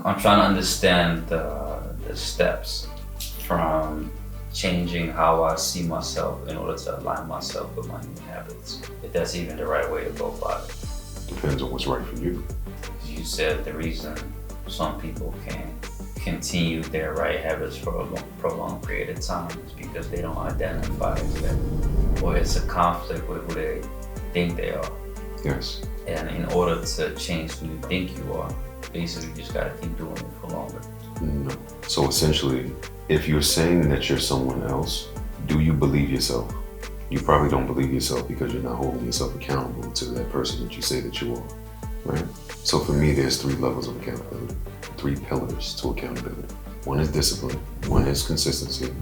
I'm trying to understand the steps from changing how I see myself in order to align myself with my new habits. If that's even the right way to go about it. Depends on what's right for you. You said the reason some people can continue their right habits for a prolonged period of time is because they don't identify as them, or it's a conflict with who they think they are. Yes. And in order to change who you think you are, basically you just gotta keep doing it for longer. No. So essentially, if you're saying that you're someone else, do you believe yourself? You probably don't believe yourself because you're not holding yourself accountable to that person that you say that you are, right? So for me, there's 3 levels of accountability, 3 pillars to accountability. One is discipline, one is consistency,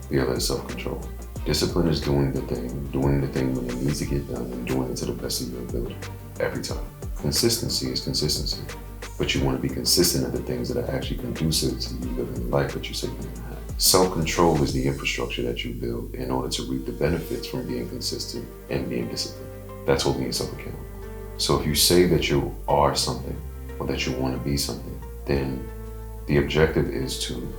the other is self-control. Discipline is doing the thing when it needs to get done and doing it to the best of your ability, every time. Consistency is consistency, but you want to be consistent at the things that are actually conducive to you living the life that you say you want to have. Self-control is the infrastructure that you build in order to reap the benefits from being consistent and being disciplined. That's holding yourself accountable. So if you say that you are something or that you want to be something, then the objective is to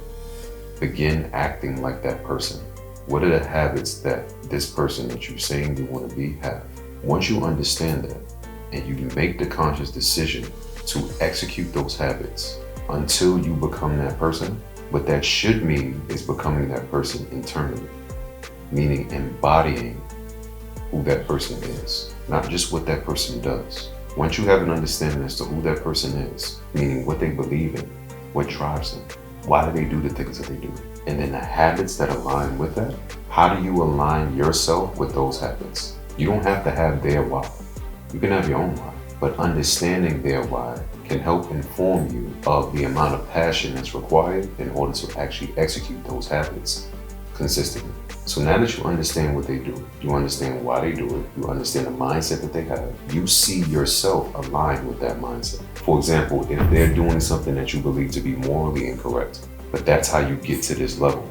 begin acting like that person. What are the habits that this person that you're saying you want to be have? Once you understand that and you make the conscious decision to execute those habits until you become that person, what that should mean is becoming that person internally, meaning embodying who that person is, not just what that person does. Once you have an understanding as to who that person is, meaning what they believe in, what drives them, why do they do the things that they do, and then the habits that align with that, how do you align yourself with those habits? You don't have to have their why. You can have your own why, but understanding their why can help inform you of the amount of passion that's required in order to actually execute those habits consistently. So now that you understand what they do, you understand why they do it, you understand the mindset that they have, you see yourself aligned with that mindset. For example, if they're doing something that you believe to be morally incorrect, but that's how you get to this level,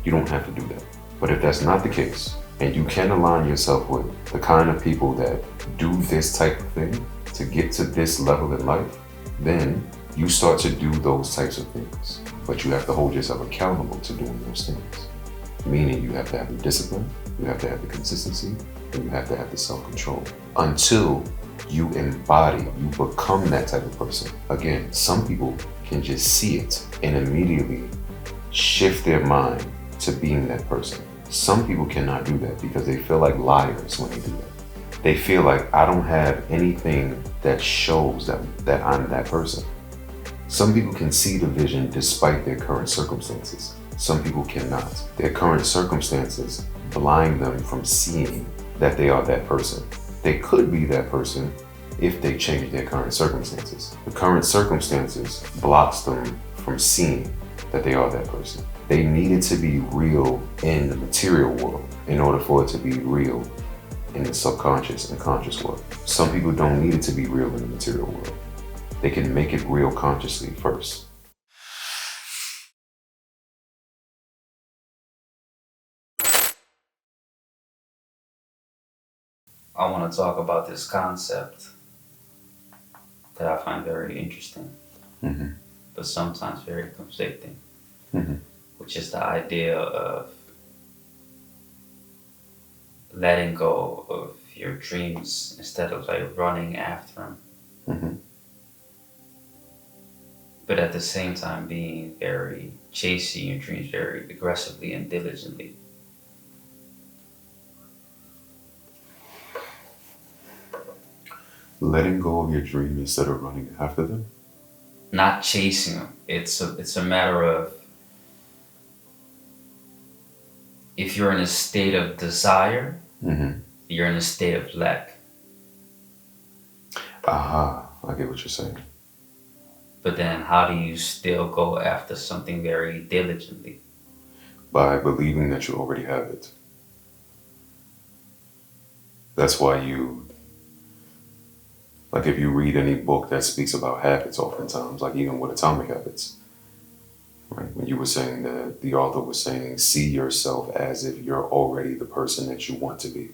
you don't have to do that. But if that's not the case, and you can align yourself with the kind of people that do this type of thing to get to this level in life, then you start to do those types of things. But you have to hold yourself accountable to doing those things. Meaning you have to have the discipline, you have to have the consistency, and you have to have the self-control until you embody, you become that type of person. Again, some people can just see it and immediately shift their mind to being that person. Some people cannot do that because they feel like liars when they do that. They feel like I don't have anything that shows that I'm that person. Some people can see the vision despite their current circumstances. Some people cannot. Their current circumstances blind them from seeing that they are that person. They could be that person if they change their current circumstances. The current circumstances blocks them from seeing that they are that person. They need it to be real in the material world in order for it to be real in the subconscious and conscious world. Some people don't need it to be real in the material world. They can make it real consciously first. I want to talk about this concept that I find very interesting, but sometimes very conflicting, which is the idea of letting go of your dreams instead of like running after them. But at the same time being very chasing your dreams very aggressively and diligently. Letting go of your dream instead of running after them? Not chasing them. It's a matter of, if you're in a state of desire, you're in a state of lack. Aha, I get what you're saying. But then how do you still go after something very diligently? By believing that you already have it. That's why like if you read any book that speaks about habits oftentimes, like even with Atomic Habits, right? When you were saying that the author was saying, see yourself as if you're already the person that you want to be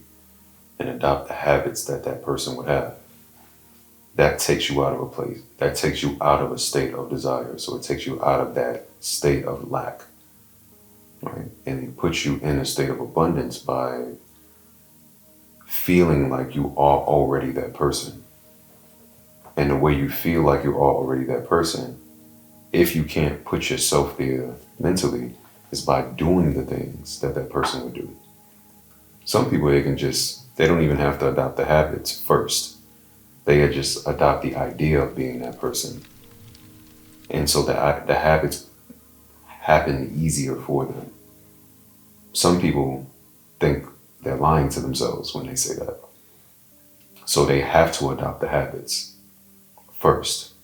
and adopt the habits that that person would have. that takes you out of a place. That takes you out of a state of desire. So it takes you out of that state of lack, right? And it puts you in a state of abundance by feeling like you are already that person. And the way you feel like you are already that person, if you can't put yourself there mentally, is by doing the things that that person would do. Some people, they don't even have to adopt the habits first. They just adopt the idea of being that person. And so the habits happen easier for them. Some people think they're lying to themselves when they say that. So they have to adopt the habits first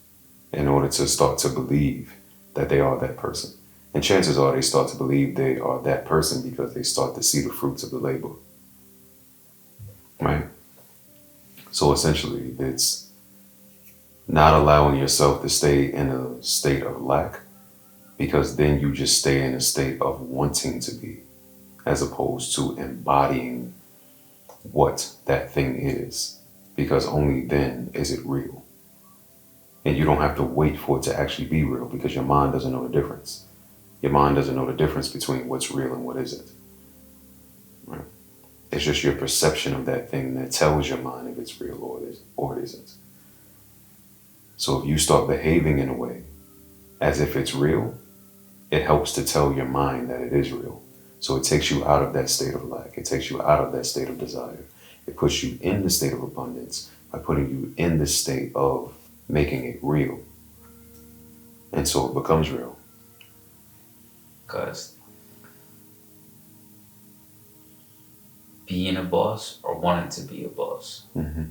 in order to start to believe that they are that person. And chances are they start to believe they are that person because they start to see the fruits of the labor. Right? So essentially, it's not allowing yourself to stay in a state of lack, because then you just stay in a state of wanting to be, as opposed to embodying what that thing is, because only then is it real. And you don't have to wait for it to actually be real, because your mind doesn't know the difference. Your mind doesn't know the difference between what's real and what isn't. Right? It's just your perception of that thing that tells your mind if it's real or it isn't. So if you start behaving in a way as if it's real, it helps to tell your mind that it is real. So it takes you out of that state of lack. It takes you out of that state of desire. It puts you in the state of abundance by putting you in the state of making it real. And so it becomes real. Because being a boss or wanting to be a boss. Mm-hmm.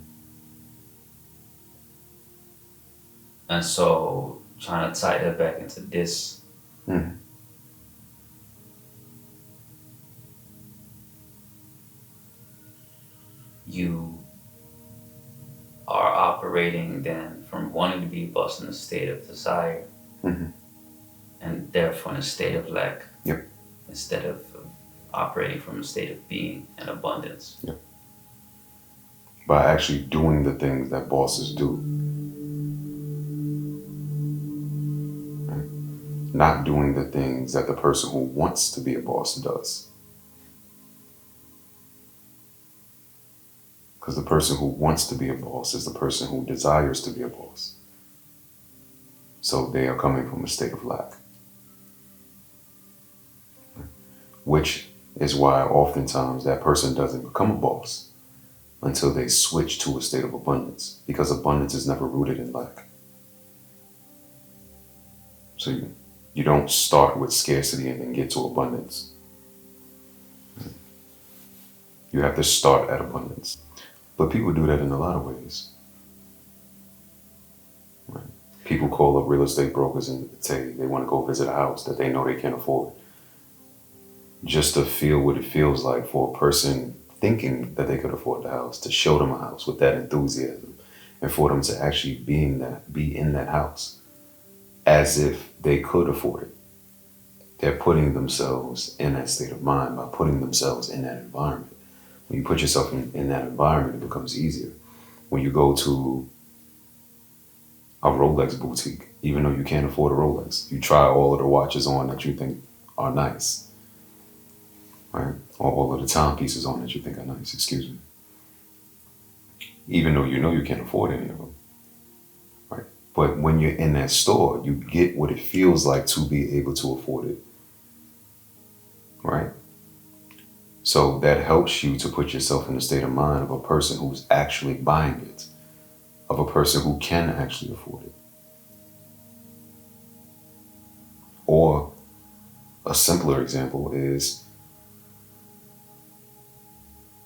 And so trying to tie that back into this. Mm-hmm. You are operating then from wanting to be a boss in a state of desire. Mm-hmm. And therefore in a state of lack. Yep. Instead of operating from a state of being and abundance. Yep. By actually doing the things that bosses do. Right? Not doing the things that the person who wants to be a boss does. Because the person who wants to be a boss is the person who desires to be a boss. So they are coming from a state of lack. Which is why oftentimes that person doesn't become a boss until they switch to a state of abundance, because abundance is never rooted in lack. So you don't start with scarcity and then get to abundance. You have to start at abundance. But people do that in a lot of ways. Right? People call up real estate brokers and say they want to go visit a house that they know they can't afford, just to feel what it feels like for a person thinking that they could afford the house, to show them a house with that enthusiasm, and for them to actually be in that house as if they could afford it. They're putting themselves in that state of mind by putting themselves in that environment. When you put yourself in that environment, it becomes easier. When you go to a Rolex boutique, even though you can't afford a Rolex, you try all of the watches on that you think are nice. Right? Or all of the timepieces on that you think are nice, excuse me. Even though you know you can't afford any of them. Right? But when you're in that store, you get what it feels like to be able to afford it. Right? So that helps you to put yourself in the state of mind of a person who's actually buying it, of a person who can actually afford it. Or a simpler example is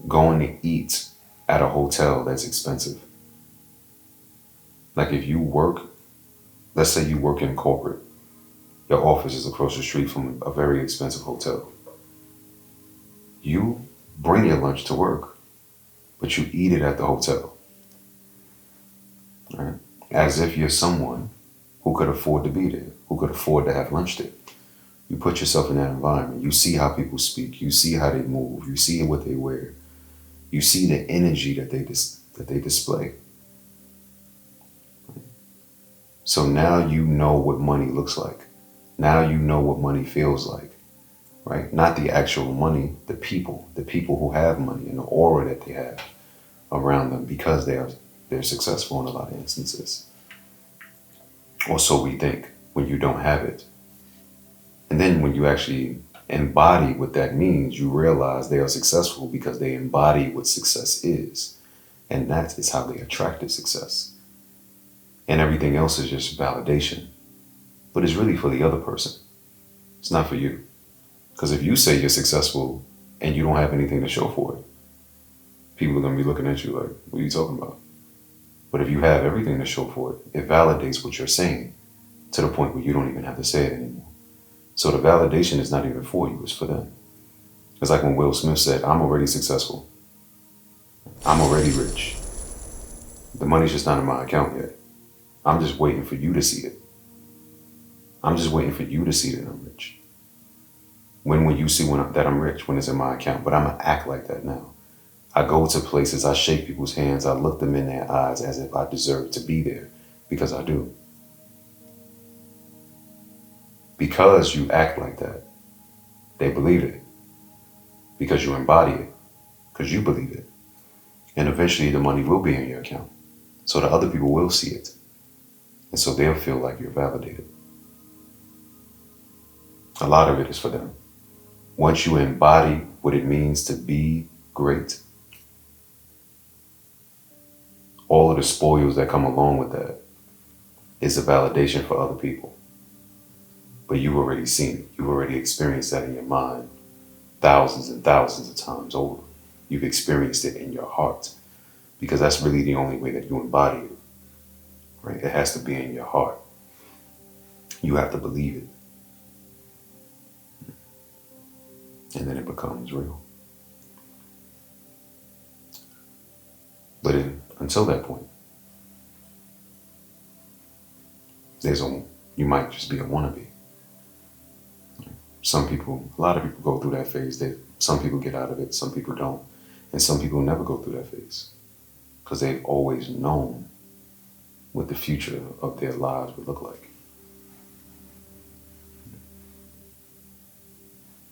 going to eat at a hotel that's expensive. Like if you work, let's say you work in corporate, your office is across the street from a very expensive hotel. You bring your lunch to work, but you eat it at the hotel. Right? As if you're someone who could afford to be there, who could afford to have lunch there. You put yourself in that environment. You see how people speak. You see how they move. You see what they wear. You see the energy that they display. So now you know what money looks like. Now you know what money feels like, right? Not the actual money, the people who have money and the aura that they have around them because they're successful in a lot of instances. Or so we think when you don't have it. And then when you actually embody what that means, you realize they are successful because they embody what success is. And that is how they attracted success. And everything else is just validation. But it's really for the other person. It's not for you. Because if you say you're successful and you don't have anything to show for it, people are going to be looking at you like, what are you talking about? But if you have everything to show for it, it validates what you're saying to the point where you don't even have to say it anymore. So the validation is not even for you, it's for them. It's like when Will Smith said, I'm already successful. I'm already rich. The money's just not in my account yet. I'm just waiting for you to see it. I'm just waiting for you to see that I'm rich. When will you see that I'm rich? When it's in my account. But I'm going to act like that now. I go to places, I shake people's hands, I look them in their eyes as if I deserve to be there, because I do. Because you act like that, they believe it. Because you embody it. Because you believe it. And eventually the money will be in your account. So the other people will see it. And so they'll feel like you're validated. A lot of it is for them. Once you embody what it means to be great, all of the spoils that come along with that is a validation for other people. But you've already seen it. You've already experienced that in your mind thousands and thousands of times over. You've experienced it in your heart, because that's really the only way that you embody it, right? It has to be in your heart. You have to believe it. And then it becomes real. But until that point, you might just be a wannabe. A lot of people go through that phase. Some people get out of it, some people don't. And some people never go through that phase because they've always known what the future of their lives would look like.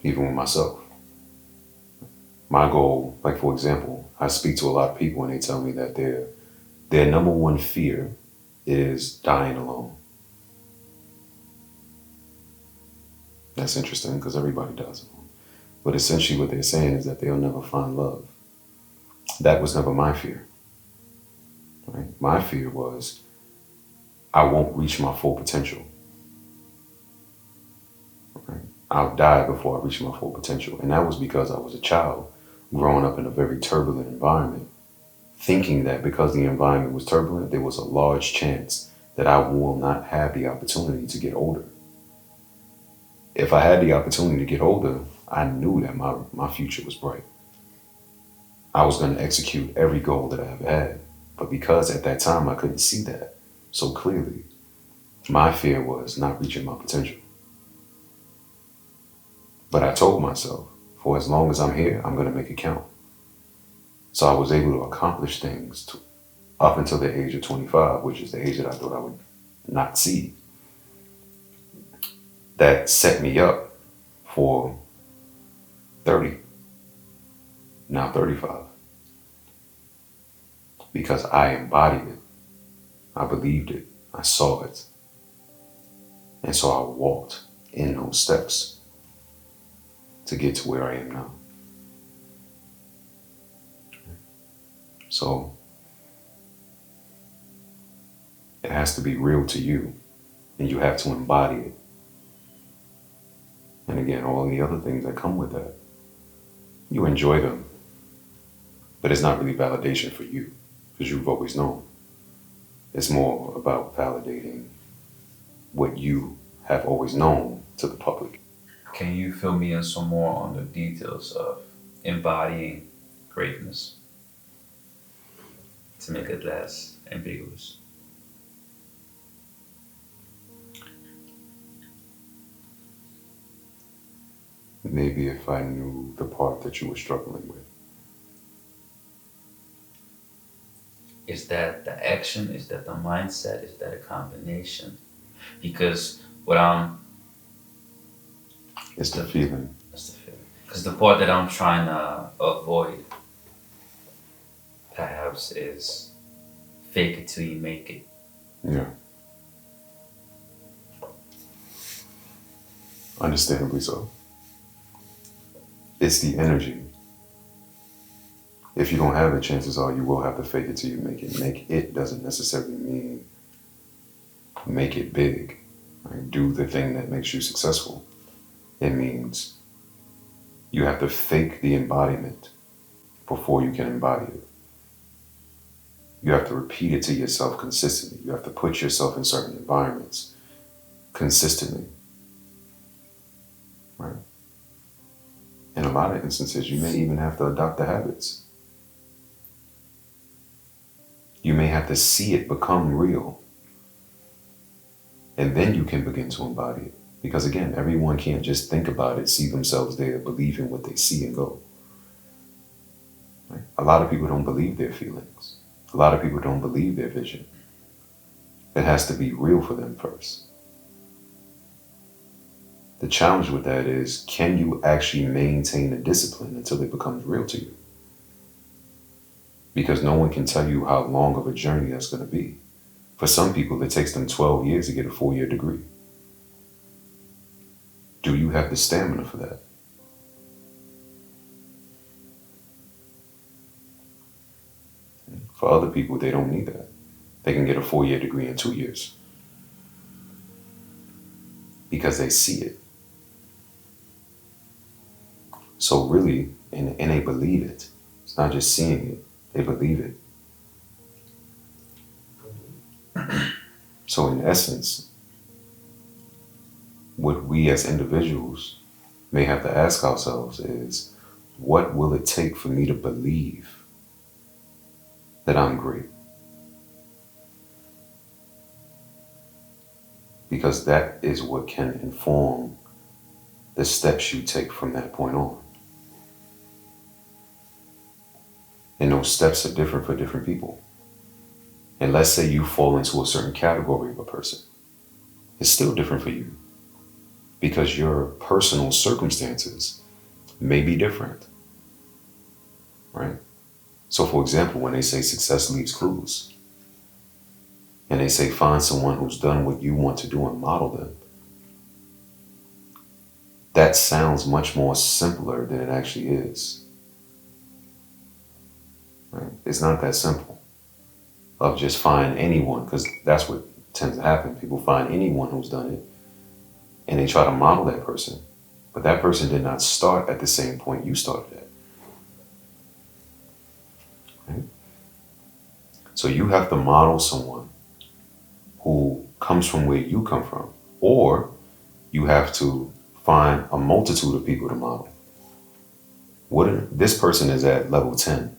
Even with myself. My goal, like for example, I speak to a lot of people and they tell me that their number one fear is dying alone. That's interesting because everybody dies alone. But essentially what they're saying is that they'll never find love. That was never my fear. Right? My fear was I won't reach my full potential. Right? I'll die before I reach my full potential. And that was because I was a child growing up in a very turbulent environment, thinking that because the environment was turbulent, there was a large chance that I will not have the opportunity to get older. If I had the opportunity to get older, I knew that my future was bright. I was going to execute every goal that I ever had. But because at that time I couldn't see that so clearly, my fear was not reaching my potential. But I told myself, for as long as I'm here, I'm going to make it count. So I was able to accomplish things up until the age of 25, which is the age that I thought I would not see. That set me up for 30, now 35. Because I embodied it. I believed it. I saw it. And so I walked in those steps to get to where I am now. So it has to be real to you, and you have to embody it. And again, all the other things that come with that, you enjoy them, but it's not really validation for you because you've always known. It's more about validating what you have always known to the public. Can you fill me in some more on the details of embodying greatness to make it less ambiguous? Maybe if I knew the part that you were struggling with. Is that the action? Is that the mindset? Is that a combination? Because what I'm It's the feeling. that's the feeling. Because the part that I'm trying to avoid perhaps is fake it till you make it. Yeah. Understandably so. It's the energy. If you don't have it, chances are you will have to fake it till you make it. Make it doesn't necessarily mean make it big. Right? Do the thing that makes you successful. It means you have to fake the embodiment before you can embody it. You have to repeat it to yourself consistently. You have to put yourself in certain environments consistently. Right? In a lot of instances, you may even have to adopt the habits. You may have to see it become real. And then you can begin to embody it. Because again, everyone can't just think about it, see themselves there, believe in what they see and go. Right? A lot of people don't believe their feelings. A lot of people don't believe their vision. It has to be real for them first. The challenge with that is, can you actually maintain a discipline until it becomes real to you? Because no one can tell you how long of a journey that's going to be. For some people, it takes them 12 years to get a 4-year degree. Do you have the stamina for that? For other people, they don't need that. They can get a 4-year degree in 2 years. Because they see it. So really, and they believe it. It's not just seeing it, they believe it. So in essence, what we as individuals may have to ask ourselves is, what will it take for me to believe that I'm great? Because that is what can inform the steps you take from that point on. And those steps are different for different people. And let's say you fall into a certain category of a person. It's still different for you because your personal circumstances may be different, right? So for example, when they say success leaves clues, and they say find someone who's done what you want to do and model them, that sounds much more simpler than it actually is. Right? It's not that simple of just find anyone, because that's what tends to happen. People find anyone who's done it and they try to model that person, but that person did not start at the same point you started at. Right? So you have to model someone who comes from where you come from, or you have to find a multitude of people to model. This person is at level 10,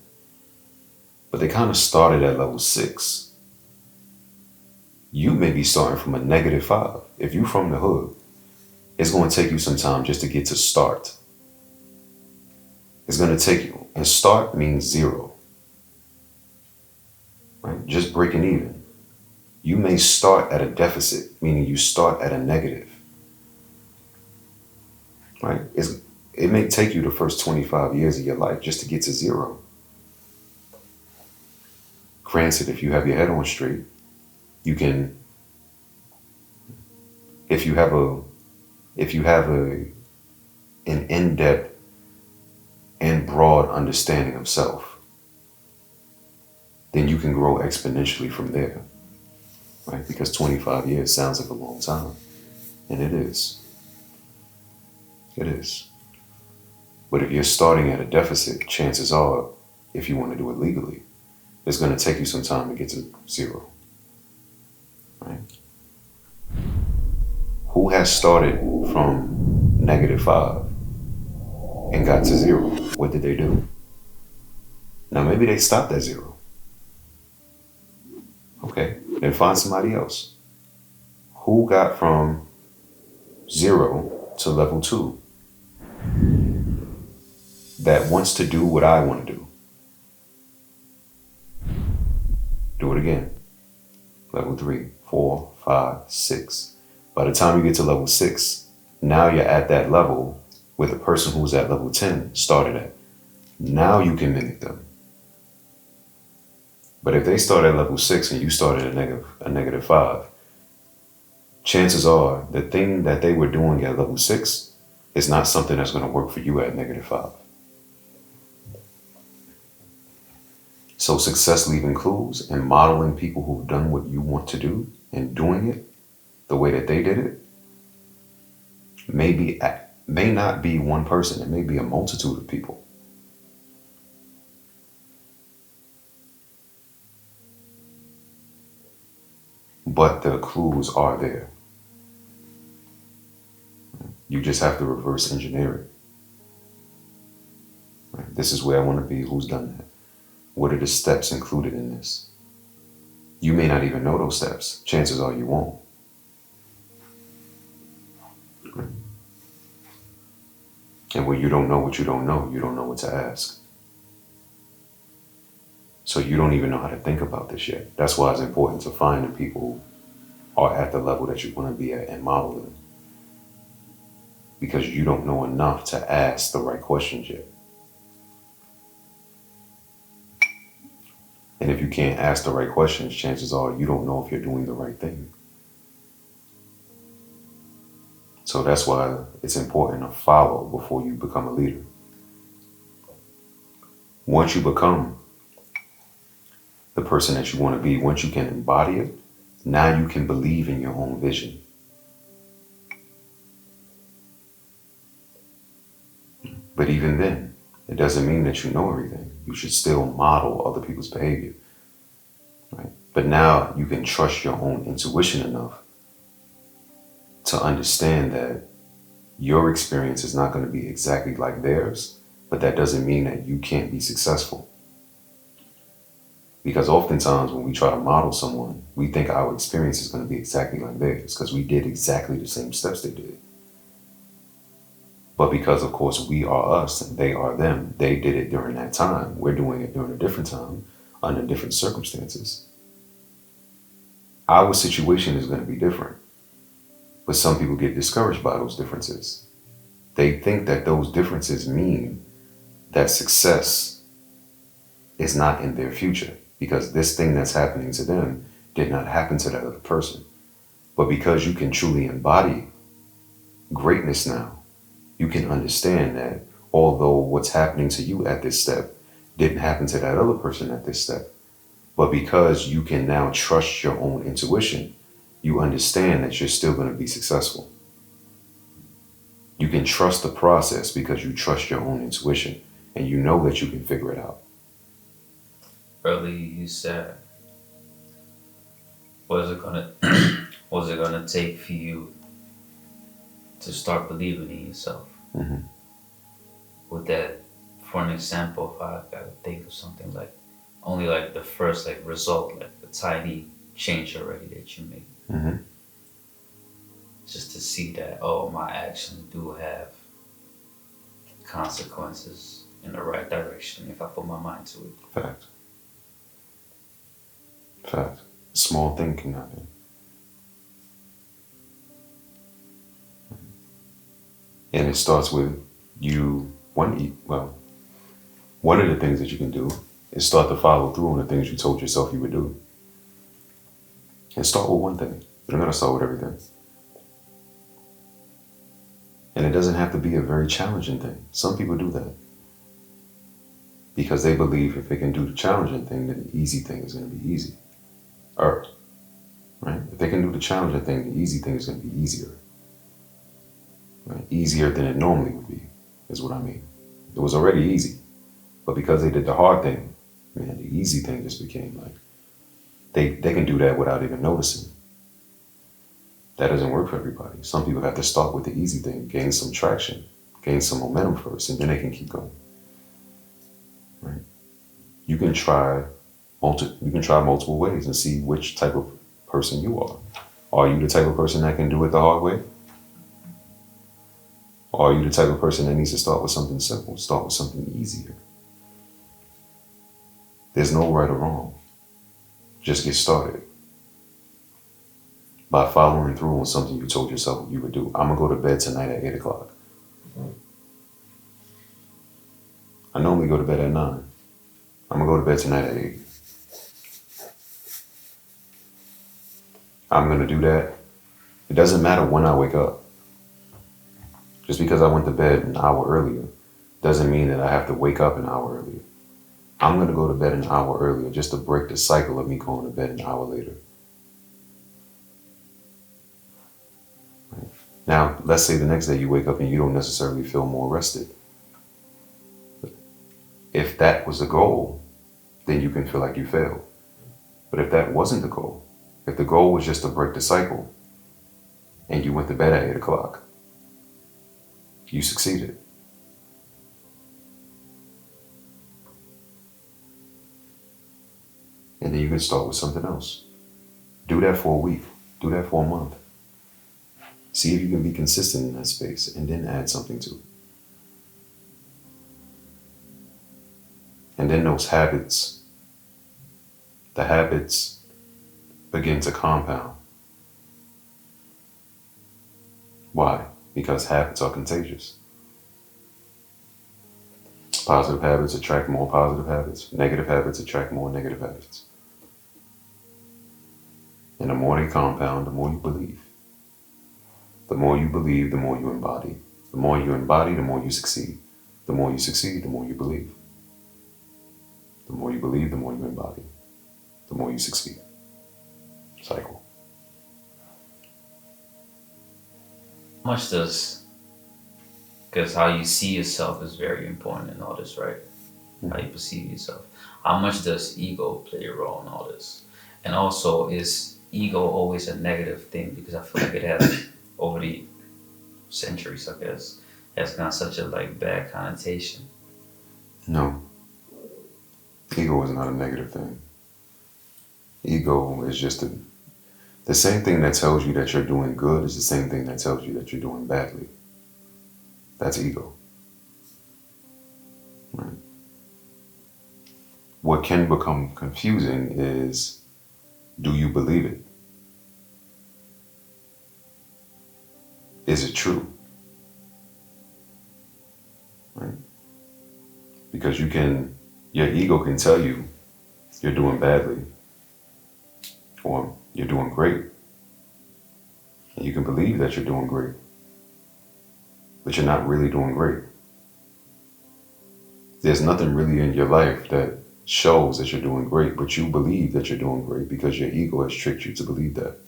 but they kind of started at level 6. You may be starting from a -5. If you're from the hood, it's going to take you some time just to get to start. It's going to take you, and start means 0. Right? Just breaking even. You may start at a deficit, meaning you start at a negative. Right? It may take you the first 25 years of your life just to get to 0. Granted, if you have your head on straight, you can, if you have an in-depth and broad understanding of self, then you can grow exponentially from there, right? Because 25 years sounds like a long time, and it is. It is. But if you're starting at a deficit, chances are, if you want to do it legally, it's going to take you some time to get to 0, right? Who has started from -5 and got to 0? What did they do? Now maybe they stopped at 0. Okay, then find somebody else. Who got from 0 to level 2 that wants to do what I want to do? Do it again. Level 3, 4, 5, 6. By the time you get to level 6, now you're at that level where the person who's at level 10 started at. Now you can mimic them. But if they start at level 6 and you started at a negative 5, chances are the thing that they were doing at level 6 is not something that's going to work for you at negative 5. So success leaving clues and modeling people who've done what you want to do and doing it the way that they did it may not be one person. It may be a multitude of people. But the clues are there. You just have to reverse engineer it. Right? This is where I want to be. Who's done that? What are the steps included in this? You may not even know those steps. Chances are you won't. Right? And when you don't know what you don't know what to ask. So you don't even know how to think about this yet. That's why it's important to find the people who are at the level that you want to be at and model them. Because you don't know enough to ask the right questions yet. And if you can't ask the right questions, chances are you don't know if you're doing the right thing. So that's why it's important to follow before you become a leader. Once you become the person that you want to be, once you can embody it, now you can believe in your own vision. But even then, it doesn't mean that you know everything. You should still model other people's behavior. Right? But now you can trust your own intuition enough to understand that your experience is not going to be exactly like theirs, but that doesn't mean that you can't be successful. Because oftentimes when we try to model someone, we think our experience is going to be exactly like theirs because we did exactly the same steps they did. But because, of course, we are us and they are them, they did it during that time. We're doing it during a different time, under different circumstances. Our situation is going to be different. But some people get discouraged by those differences. They think that those differences mean that success is not in their future because this thing that's happening to them did not happen to that other person. But because you can truly embody greatness now, you can understand that although what's happening to you at this step didn't happen to that other person at this step, but because you can now trust your own intuition, you understand that you're still going to be successful. You can trust the process because you trust your own intuition and you know that you can figure it out. Earlier you said, what is it gonna take for you to start believing in yourself? Mm-hmm. With that, for an example, if I gotta think of something like only like the first like result, like the tiny change already that you made. Mm-hmm. Just to see that, oh, my actions do have consequences in the right direction if I put my mind to it. Fact. Fact. Small thing can happen. And it starts with you, one of the things that you can do is start to follow through on the things you told yourself you would do. And start with one thing. You don't gotta start with everything. And it doesn't have to be a very challenging thing. Some people do that. Because they believe if they can do the challenging thing, then the easy thing is gonna be easy. Right? If they can do the challenging thing, the easy thing is gonna be easier. Right? Easier than it normally would be, is what I mean. It was already easy. But because they did the hard thing, man, the easy thing just became like, they can do that without even noticing. That doesn't work for everybody. Some people have to start with the easy thing, gain some traction, gain some momentum first, and then they can keep going. Right? You can try multiple ways and see which type of person you are. Are you the type of person that can do it the hard way? Or are you the type of person that needs to start with something simple, start with something easier? There's no right or wrong. Just get started by following through on something you told yourself you would do. I'm gonna go to bed tonight at 8 o'clock. I normally go to bed at 9. I'm gonna go to bed tonight at 8. I'm gonna do that. It doesn't matter when I wake up. Just because I went to bed an hour earlier doesn't mean that I have to wake up an hour earlier. I'm going to go to bed an hour earlier just to break the cycle of me going to bed an hour later. Right? Now, let's say the next day you wake up and you don't necessarily feel more rested. If that was the goal, then you can feel like you failed. But if that wasn't the goal, if the goal was just to break the cycle and you went to bed at 8 o'clock, you succeeded. And then you can start with something else. Do that for a week. Do that for a month. See if you can be consistent in that space and then add something to it. And then those habits, the habits begin to compound. Why? Because habits are contagious. Positive habits attract more positive habits. Negative habits attract more negative habits. And the more they compound, the more you believe. The more you believe, the more you embody. The more you embody, the more you succeed. The more you succeed, the more you believe. The more you believe, the more you embody. The more you succeed. Cycle. How much does, because how you see yourself is very important in all this, right? Mm-hmm. How you perceive yourself. How much does ego play a role in all this? And also, is ego always a negative thing? Because I feel like it has, over the centuries, I guess, has gotten such a bad connotation. No. Ego is not a negative thing. Ego is just the same thing that tells you that you're doing good is the same thing that tells you that you're doing badly. That's ego. Right? What can become confusing is, do you believe it? Is it true? Right? Because your ego can tell you you're doing badly or you're doing great. And you can believe that you're doing great, but you're not really doing great. There's nothing really in your life that shows that you're doing great, but you believe that you're doing great because your ego has tricked you to believe that.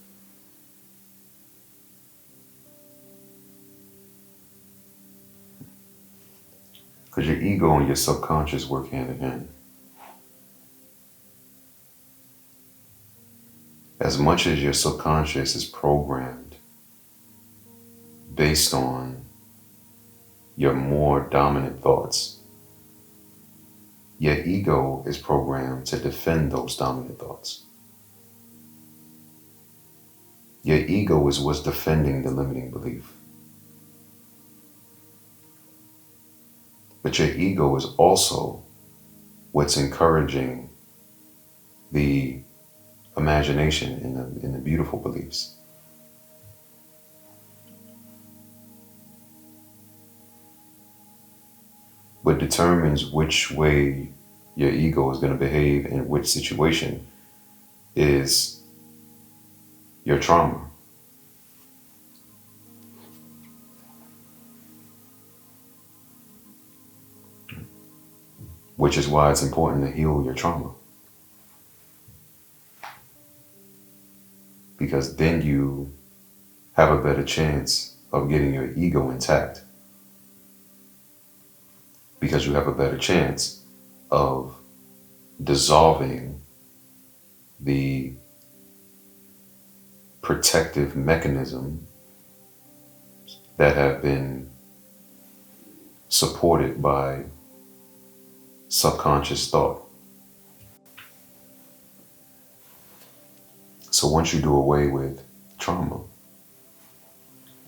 Because your ego and your subconscious work hand in hand. As much as your subconscious is programmed based on your more dominant thoughts, your ego is programmed to defend those dominant thoughts. Your ego is what's defending the limiting belief. But your ego is also what's encouraging the imagination in the beautiful beliefs. What determines which way your ego is going to behave in which situation is your trauma. Which is why it's important to heal your trauma. Because then you have a better chance of getting your ego intact. Because you have a better chance of dissolving the protective mechanism that have been supported by subconscious thought. So once you do away with trauma,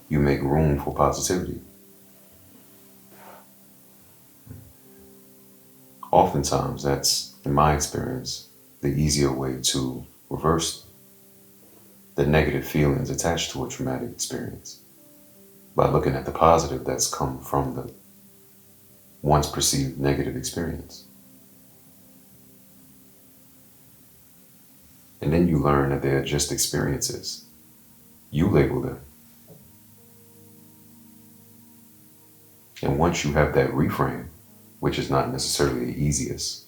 you make room for positivity. Oftentimes, that's, in my experience, the easier way to reverse the negative feelings attached to a traumatic experience by looking at the positive that's come from the once perceived negative experience. And then you learn that they're just experiences. You label them. And once you have that reframe, which is not necessarily the easiest,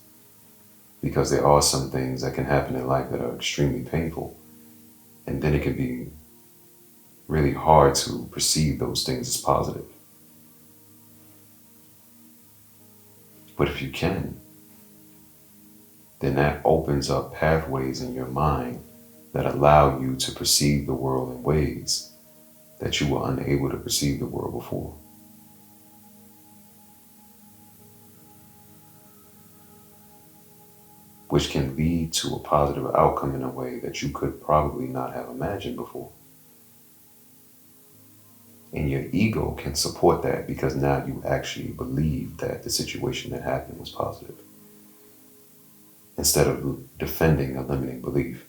because there are some things that can happen in life that are extremely painful, and then it can be really hard to perceive those things as positive. But if you can, then that opens up pathways in your mind that allow you to perceive the world in ways that you were unable to perceive the world before. Which can lead to a positive outcome in a way that you could probably not have imagined before. And your ego can support that because now you actually believe that the situation that happened was positive, instead of defending a limiting belief.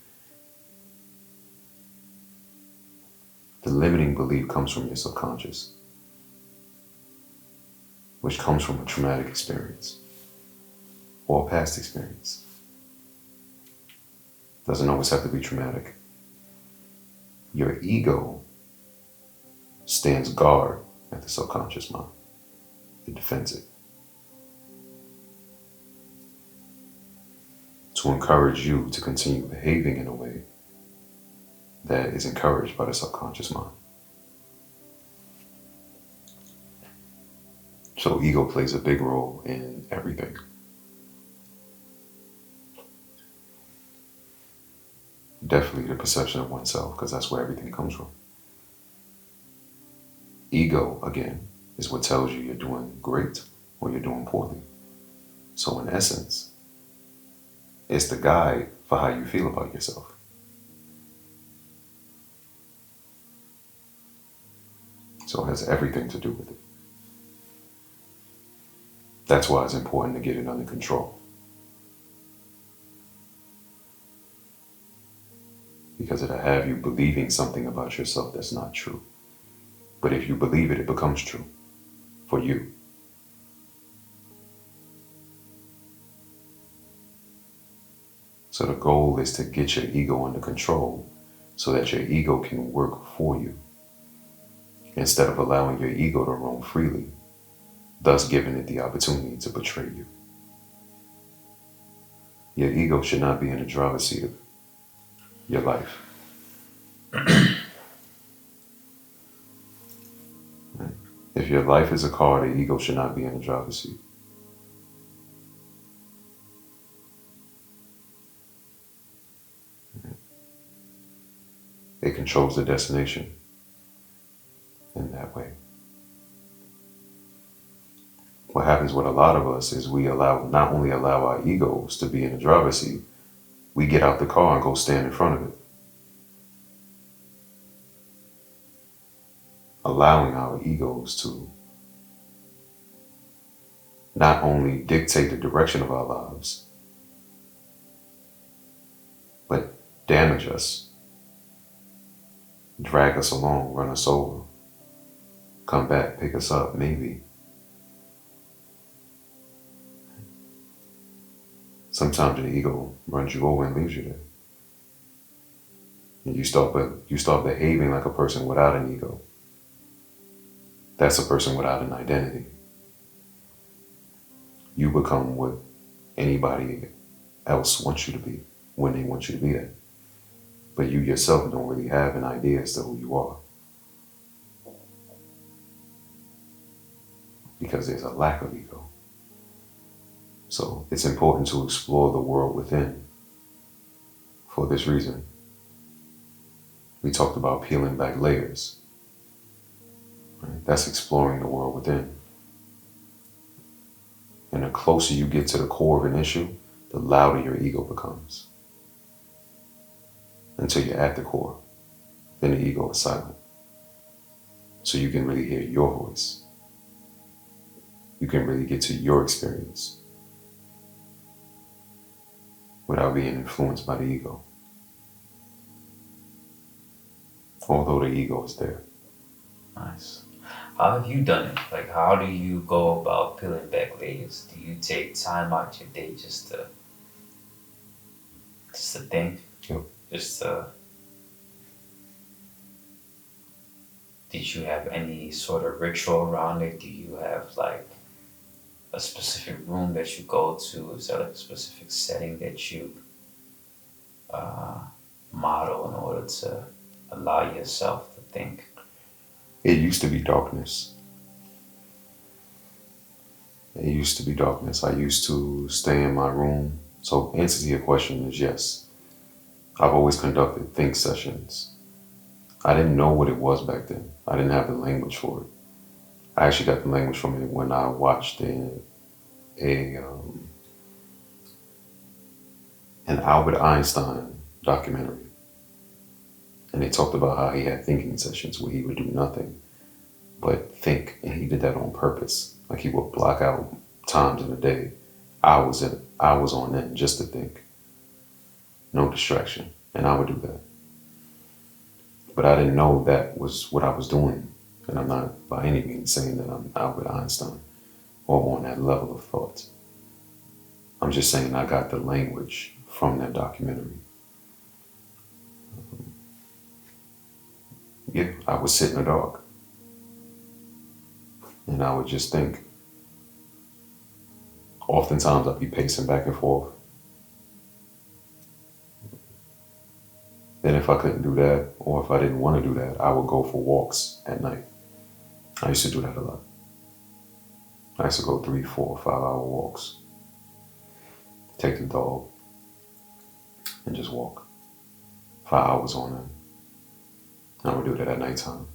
The limiting belief comes from your subconscious, which comes from a traumatic experience or a past experience. Doesn't always have to be traumatic. Your ego stands guard at the subconscious mind. It defends it. To encourage you to continue behaving in a way that is encouraged by the subconscious mind. So ego plays a big role in everything. Definitely the perception of oneself, because that's where everything comes from. Ego, again, is what tells you you're doing great or you're doing poorly. So in essence, it's the guide for how you feel about yourself. So it has everything to do with it. That's why it's important to get it under control. Because it'll have you believing something about yourself that's not true. But if you believe it, it becomes true for you. So the goal is to get your ego under control so that your ego can work for you, instead of allowing your ego to roam freely, thus giving it the opportunity to betray you. Your ego should not be in the driver's seat of your life. If your life is a car, the ego should not be in the driver's seat. It controls the destination in that way. What happens with a lot of us is we not only allow our egos to be in the driver's seat, we get out the car and go stand in front of it. Allowing our egos to not only dictate the direction of our lives, but damage us, drag us along, run us over, come back, pick us up, maybe. Sometimes the ego runs you over and leaves you there. And you start behaving like a person without an ego. That's a person without an identity. You become what anybody else wants you to be when they want you to be that. But you yourself don't really have an idea as to who you are. Because there's a lack of ego. So it's important to explore the world within for this reason. We talked about peeling back layers. Right? That's exploring the world within. And the closer you get to the core of an issue, the louder your ego becomes. Until you're at the core, then the ego is silent. So you can really hear your voice. You can really get to your experience without being influenced by the ego. although the ego is there. Nice. How have you done it? Like, how do you go about peeling back layers? Do you take time out your day just to think? Yep. Just did you have any sort of ritual around it? Do you have like a specific room that you go to? Is there like a specific setting that you uh, model in order to allow yourself to think? It used to be darkness. It used to be darkness. I used to stay in my room. So, answer to your question is yes. I've always conducted think sessions. I didn't know what it was back then. I didn't have the language for it. I actually got the language from it when I watched a an Albert Einstein documentary, and they talked about how he had thinking sessions where he would do nothing but think, and he did that on purpose. Like he would block out times in the day, hours on end just to think, no distraction, and I would do that. But I didn't know that was what I was doing, and I'm not by any means saying that I'm Albert Einstein or on that level of thought. I'm just saying I got the language from that documentary. Yeah, I would sit in the dark and I would just think. Oftentimes I'd be pacing back and forth. Then if I couldn't do that, or if I didn't want to do that, I would go for walks at night. I used to do that a lot. I used to go 3, 4, 5 hour walks. Take the dog and just walk 5 hours on end. I would do that at nighttime.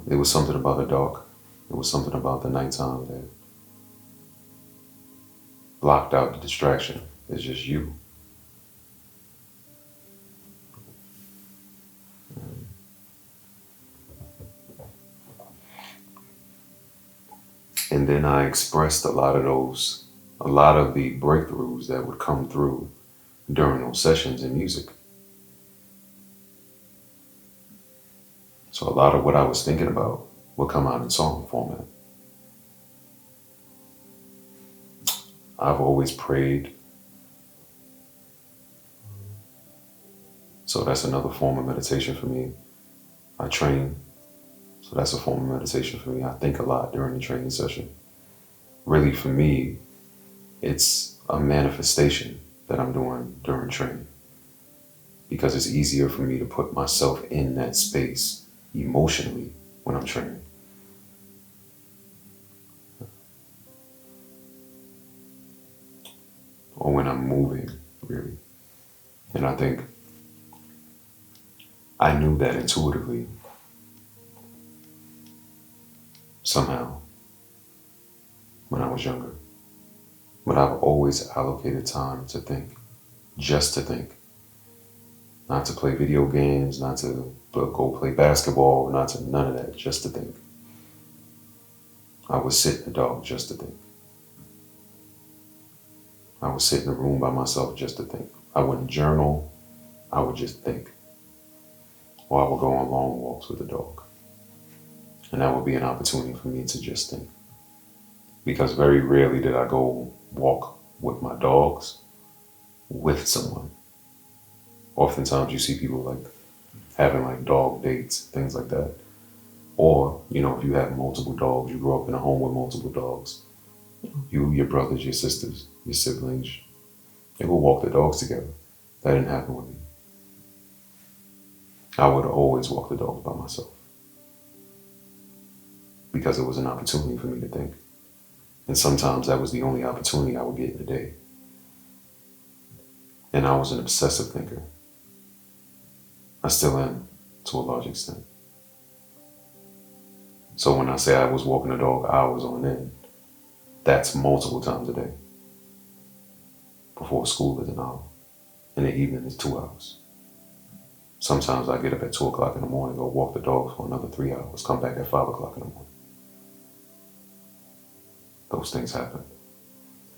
It was something about the dark. It was something about the nighttime that blocked out the distraction. It's just you. And then I expressed a lot of the breakthroughs that would come through during those sessions in music. So a lot of what I was thinking about would come out in song format. I've always prayed. So that's another form of meditation for me. I train. So that's a form of meditation for me. I think a lot during the training session. Really, for me, it's a manifestation that I'm doing during training, because it's easier for me to put myself in that space emotionally when I'm training. Or when I'm moving, really. And I think I knew that intuitively somehow when I was younger. But I've always allocated time to think, just to think. Not to play video games, not to go play basketball, not to none of that, just to think. I would sit in the dark just to think. I would sit in a room by myself just to think. I wouldn't journal, I would just think. Or I would go on long walks with the dog. And that would be an opportunity for me to just think. Because very rarely did I go walk with my dogs with someone. Oftentimes you see people like having like dog dates, things like that. Or, if you have multiple dogs, you grew up in a home with multiple dogs. You, your brothers, your sisters, your siblings, they will walk the dogs together. That didn't happen with me. I would always walk the dogs by myself. Because it was an opportunity for me to think. And sometimes that was the only opportunity I would get in the day. And I was an obsessive thinker. I still am, to a large extent. So when I say I was walking the dog hours on end, that's multiple times a day. Before school is an hour. In the evening is 2 hours. Sometimes I get up at 2 o'clock in the morning, go walk the dogs for another 3 hours, come back at 5 o'clock in the morning. Those things happen.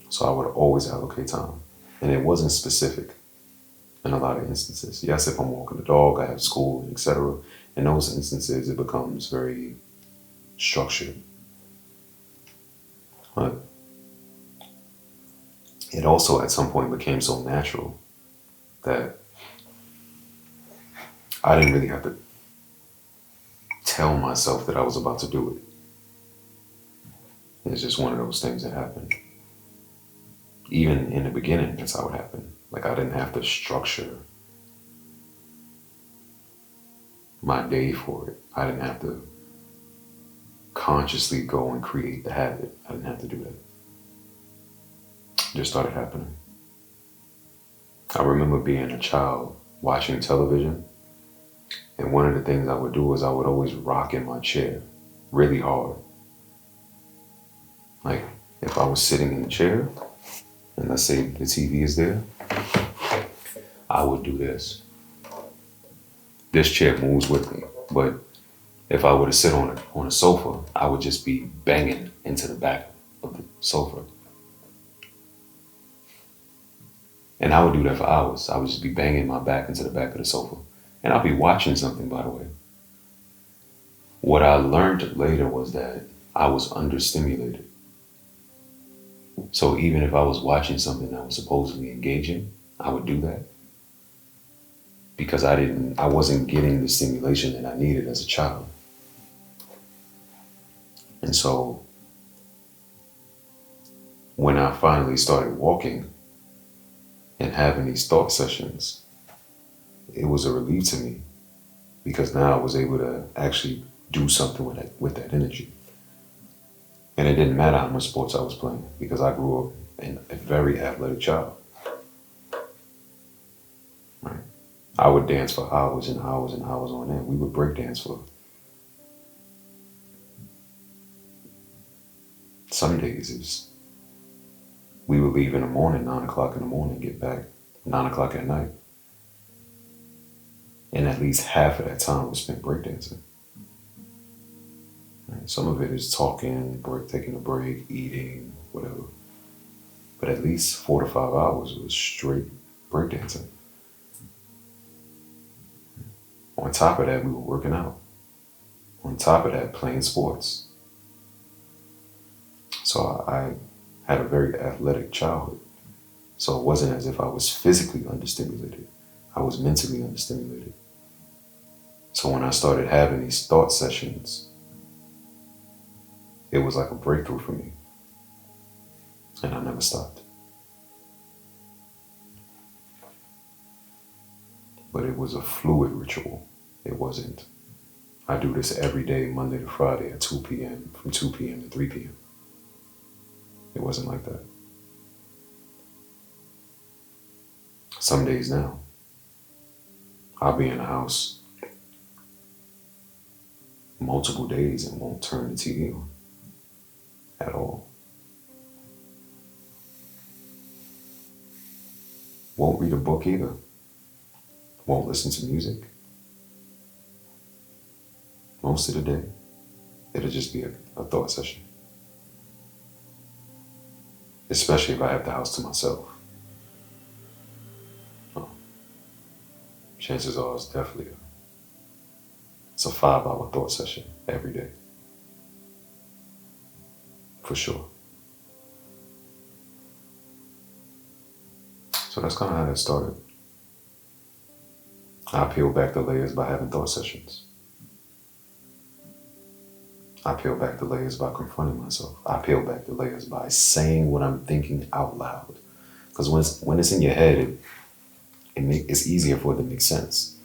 So I would always allocate time. And it wasn't specific. in a lot of instances. Yes, if I'm walking the dog, I have school, etc. In those instances, it becomes very structured. But it also at some point became so natural that I didn't really have to tell myself that I was about to do it. It's just one of those things that happened. Even in the beginning, that's how it happened. Like I didn't have to structure my day for it. I didn't have to consciously go and create the habit. I didn't have to do that. It just started happening. I remember being a child watching television, and one of the things I would do is I would always rock in my chair really hard. Like if I was sitting in the chair, and let's say the TV is there, I would do this. This chair moves with me, but if I were to sit on a sofa, I would just be banging into the back of the sofa. And I would do that for hours. I would just be banging my back into the back of the sofa. And I'd be watching something, by the way. What I learned later was that I was understimulated. So even if I was watching something that was supposedly engaging, I would do that. Because I wasn't getting the stimulation that I needed as a child. And so when I finally started walking and having these thought sessions, it was a relief to me because now I was able to actually do something with that energy. And it didn't matter how much sports I was playing because I grew up in a very athletic child. Right? I would dance for hours and hours and hours on end. We would break dance for some days. We would leave in the morning, 9 o'clock in the morning, get back 9 o'clock at night. And at least half of that time was spent breakdancing. Right? Some of it is talking, taking a break, eating, whatever. But at least 4 to 5 hours was straight breakdancing. On top of that, we were working out. On top of that, playing sports. So I had a very athletic childhood. So it wasn't as if I was physically understimulated. I was mentally understimulated. So when I started having these thought sessions, it was like a breakthrough for me. And I never stopped. But it was a fluid ritual. It wasn't, I do this every day, Monday to Friday at 2 p.m., from 2 p.m. to 3 p.m. It wasn't like that. Some days now, I'll be in the house multiple days and won't turn the TV on at all. Won't read a book either. Won't listen to music. Most of the day, it'll just be a thought session. Especially if I have the house to myself. Chances are it's definitely it's a 5-hour thought session every day. For sure. So that's kind of how that started. I peel back the layers by having thought sessions. I peel back the layers by confronting myself. I peel back the layers by saying what I'm thinking out loud. Because when it's in your head, it's easier for it to make sense.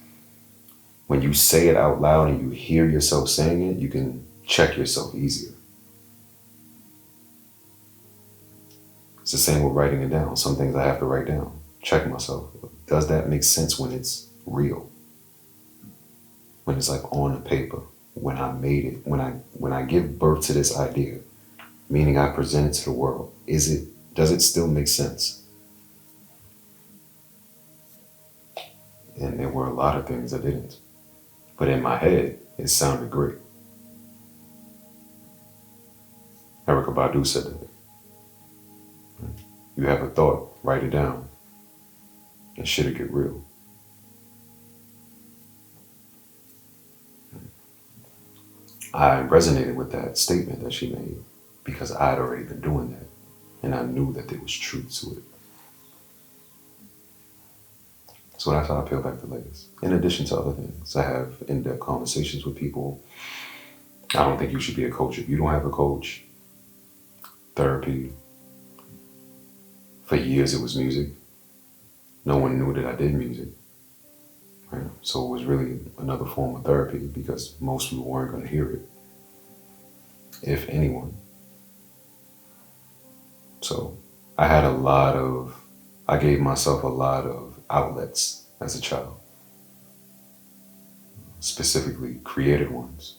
When you say it out loud and you hear yourself saying it, you can check yourself easier. It's the same with writing it down. Some things I have to write down. Check myself. Does that make sense when it's real? When it's like on the paper, when I made it, when I give birth to this idea, meaning I present it to the world, does it still make sense? And there were a lot of things that didn't. But in my head, it sounded great. Erykah Badu said that. You have a thought, write it down, and shit'll get real. I resonated with that statement that she made because I had already been doing that, and I knew that there was truth to it. So that's how I peel back the layers. In addition to other things, I have in-depth conversations with people. I don't think you should be a coach if you don't have a coach. Therapy. For years it was music. No one knew that I did music. Right? So it was really another form of therapy because most people weren't going to hear it, if anyone. So I gave myself a lot of outlets as a child, specifically creative ones,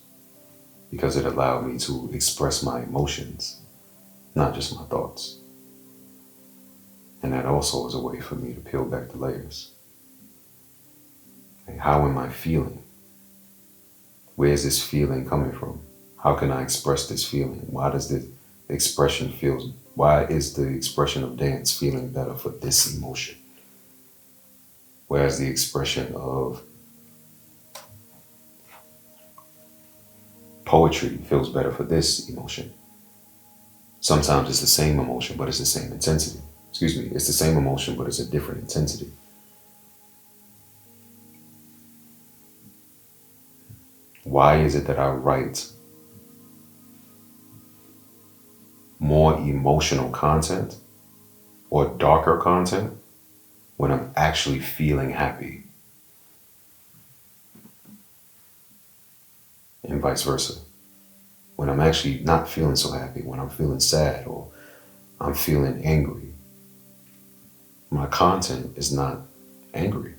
because it allowed me to express my emotions, not just my thoughts. And that also is a way for me to peel back the layers. Like, how am I feeling? Where is this feeling coming from? How can I express this feeling? Why is the expression of dance feeling better for this emotion? Whereas the expression of poetry feels better for this emotion. Sometimes it's the same emotion, but it's the same intensity. It's the same emotion, but it's a different intensity. Why is it that I write more emotional content or darker content when I'm actually feeling happy? And vice versa. When I'm actually not feeling so happy, when I'm feeling sad or I'm feeling angry, my content is not angry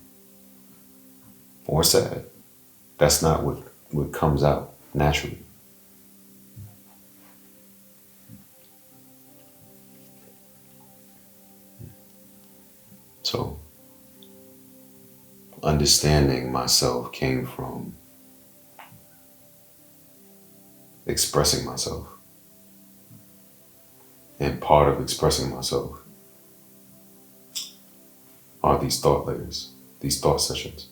or sad. That's not what comes out naturally. So, understanding myself came from expressing myself. And part of expressing myself are these thought sessions,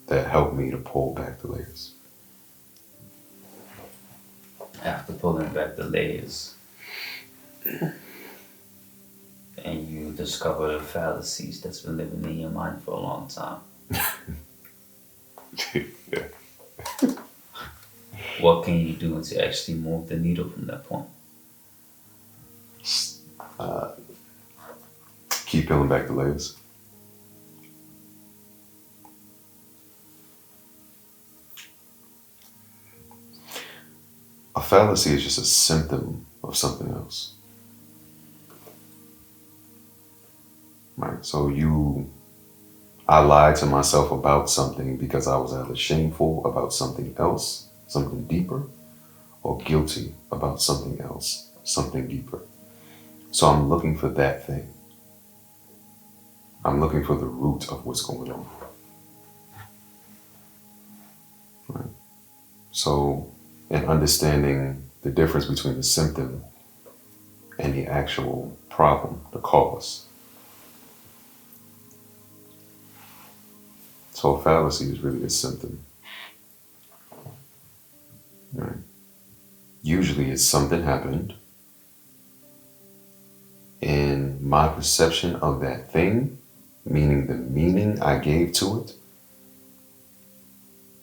that help me to pull back the layers. After pulling back the layers, and you discover the fallacies that's been living in your mind for a long time. Yeah. What can you do to actually move the needle from that point? Keep peeling back the layers. A fallacy is just a symptom of something else. Right? So I lied to myself about something because I was either shameful about something else, something deeper, or guilty about something else, something deeper. So I'm looking for that thing. I'm looking for the root of what's going on. Right? So, in understanding the difference between the symptom and the actual problem, the cause. So a fallacy is really a symptom. Right? Usually it's something happened, and my perception of that thing, meaning the meaning I gave to it,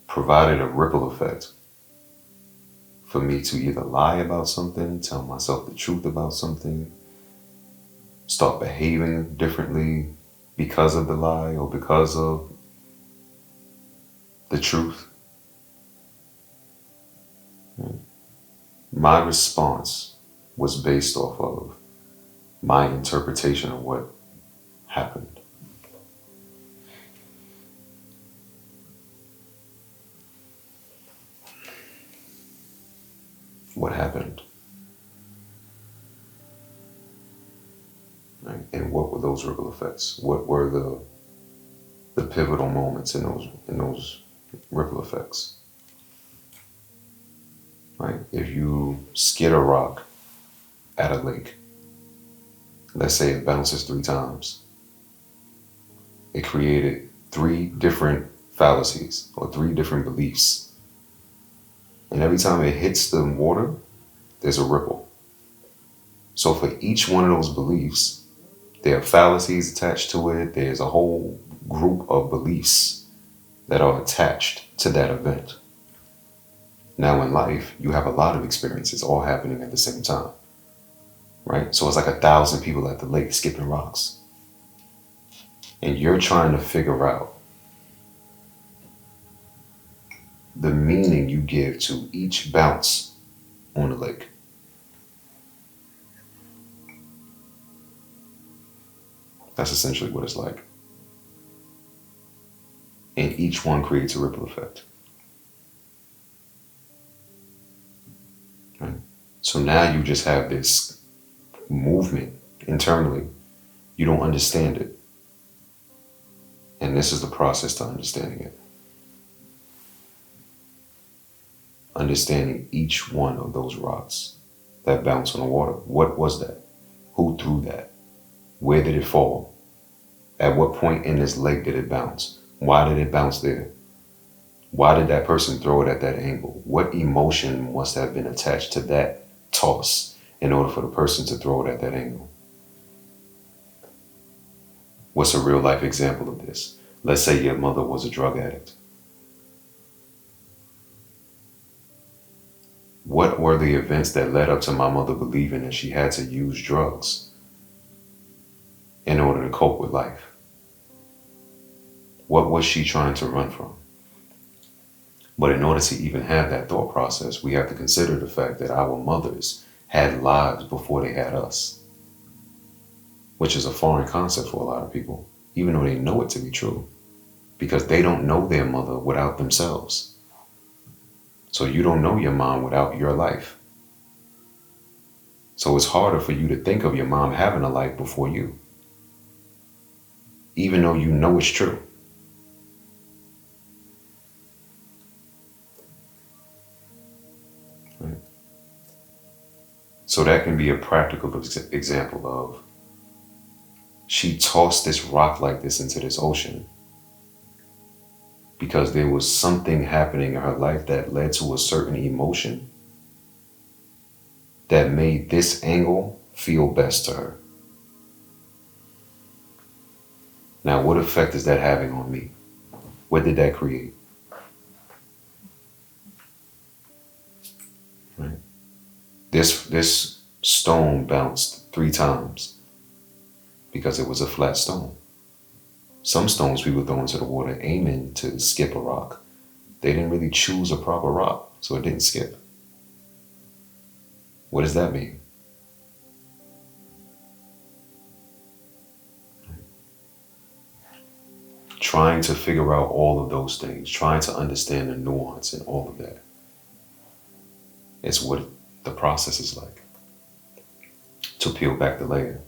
provided a ripple effect for me to either lie about something, tell myself the truth about something, start behaving differently because of the lie or because of the truth. My response was based off of my interpretation of what happened. What happened? Right? And what were those ripple effects? What were the pivotal moments in those ripple effects? Right? If you skid a rock at a lake, let's say it bounces 3 times, it created 3 different fallacies or 3 different beliefs And every time it hits the water, there's a ripple. So for each one of those beliefs, there are fallacies attached to it. There's a whole group of beliefs that are attached to that event. Now in life, you have a lot of experiences all happening at the same time, right? So it's like 1,000 people at the lake skipping rocks. And you're trying to figure out the meaning you give to each bounce on the lake. That's essentially what it's like. And each one creates a ripple effect. Right? So now you just have this movement internally. You don't understand it. And this is the process to understanding it. Understanding each one of those rocks that bounce on the water. What was that? Who threw that? Where did it fall? At what point in this lake did it bounce? Why did it bounce there? Why did that person throw it at that angle? What emotion must have been attached to that toss in order for the person to throw it at that angle? What's a real life example of this? Let's say your mother was a drug addict. What were the events that led up to my mother believing that she had to use drugs in order to cope with life? What was she trying to run from? But in order to even have that thought process, we have to consider the fact that our mothers had lives before they had us, which is a foreign concept for a lot of people, even though they know it to be true, because they don't know their mother without themselves. So you don't know your mom without your life. So it's harder for you to think of your mom having a life before you, even though you know it's true. Right? So that can be a practical example of she tossed this rock like this into this ocean because there was something happening in her life that led to a certain emotion that made this angle feel best to her. Now, what effect is that having on me? What did that create? Right? This stone bounced 3 times because it was a flat stone. Some stones people throw into the water aiming to skip a rock. They didn't really choose a proper rock, so it didn't skip. What does that mean? Trying to figure out all of those things, trying to understand the nuance and all of that is what the process is like. To peel back the layer.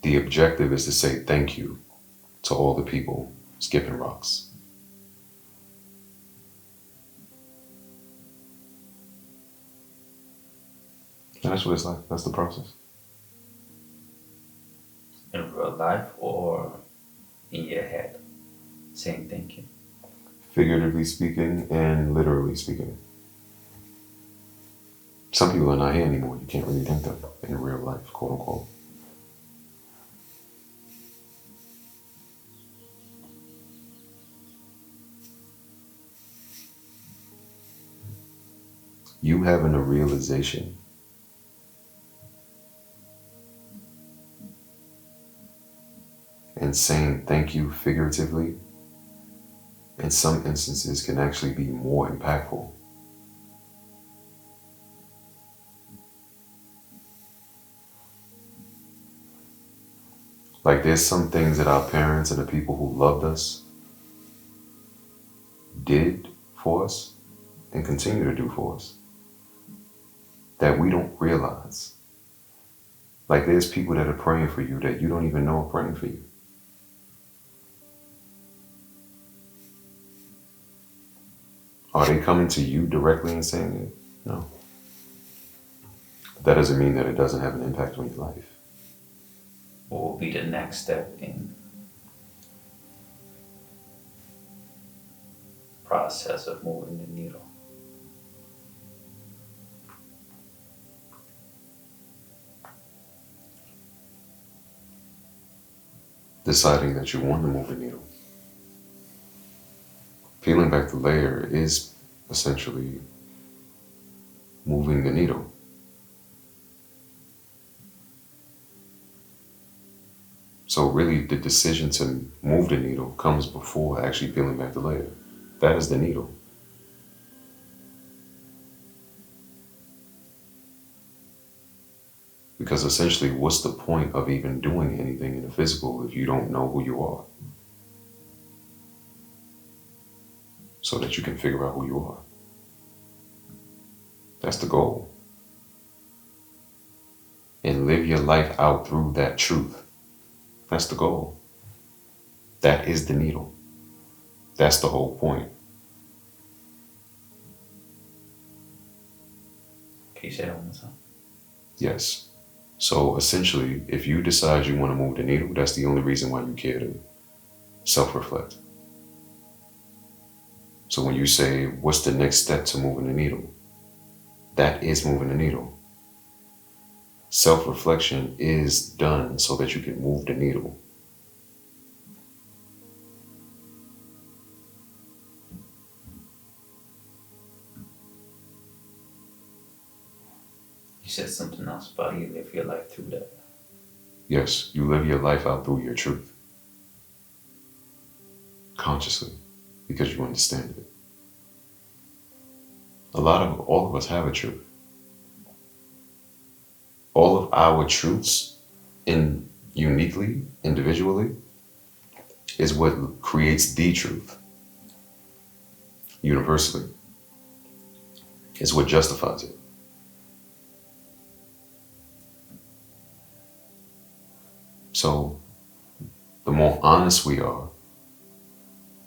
The objective is to say thank you to all the people skipping rocks. And that's what it's like. That's the process. In real life or in your head, saying thank you? Figuratively speaking and literally speaking. Some people are not here anymore. You can't really thank them in real life, quote unquote. You having a realization and saying thank you figuratively in some instances can actually be more impactful. Like there's some things that our parents and the people who loved us did for us and continue to do for us that we don't realize. Like there's people that are praying for you that you don't even know are praying for you. Are they coming to you directly and saying it? No. That doesn't mean that it doesn't have an impact on your life. What will be the next step in process of moving the needle? Deciding that you want to move the needle. Peeling back the layer is essentially moving the needle. So really the decision to move the needle comes before actually peeling back the layer. That is the needle. Because essentially, what's the point of even doing anything in the physical if you don't know who you are? So that you can figure out who you are. That's the goal. And live your life out through that truth. That's the goal. That is the needle. That's the whole point. Can you say that one more time? Yes. So essentially, if you decide you want to move the needle, that's the only reason why you care to self-reflect. So when you say, what's the next step to moving the needle? That is moving the needle. Self-reflection is done so that you can move the needle. You said something else about you live your life through that. Yes, you live your life out through your truth. Consciously, because you understand it. All of us have a truth. All of our truths, uniquely, individually, is what creates the truth. Universally. Is what justifies it. So, the more honest we are,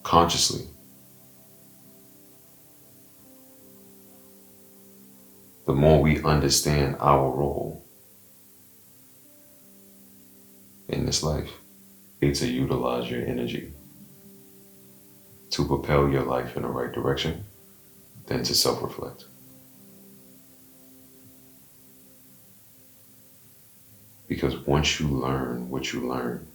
consciously, the more we understand our role in this life. It's to utilize your energy to propel your life in the right direction, then to self-reflect. Because once you learn what you learn,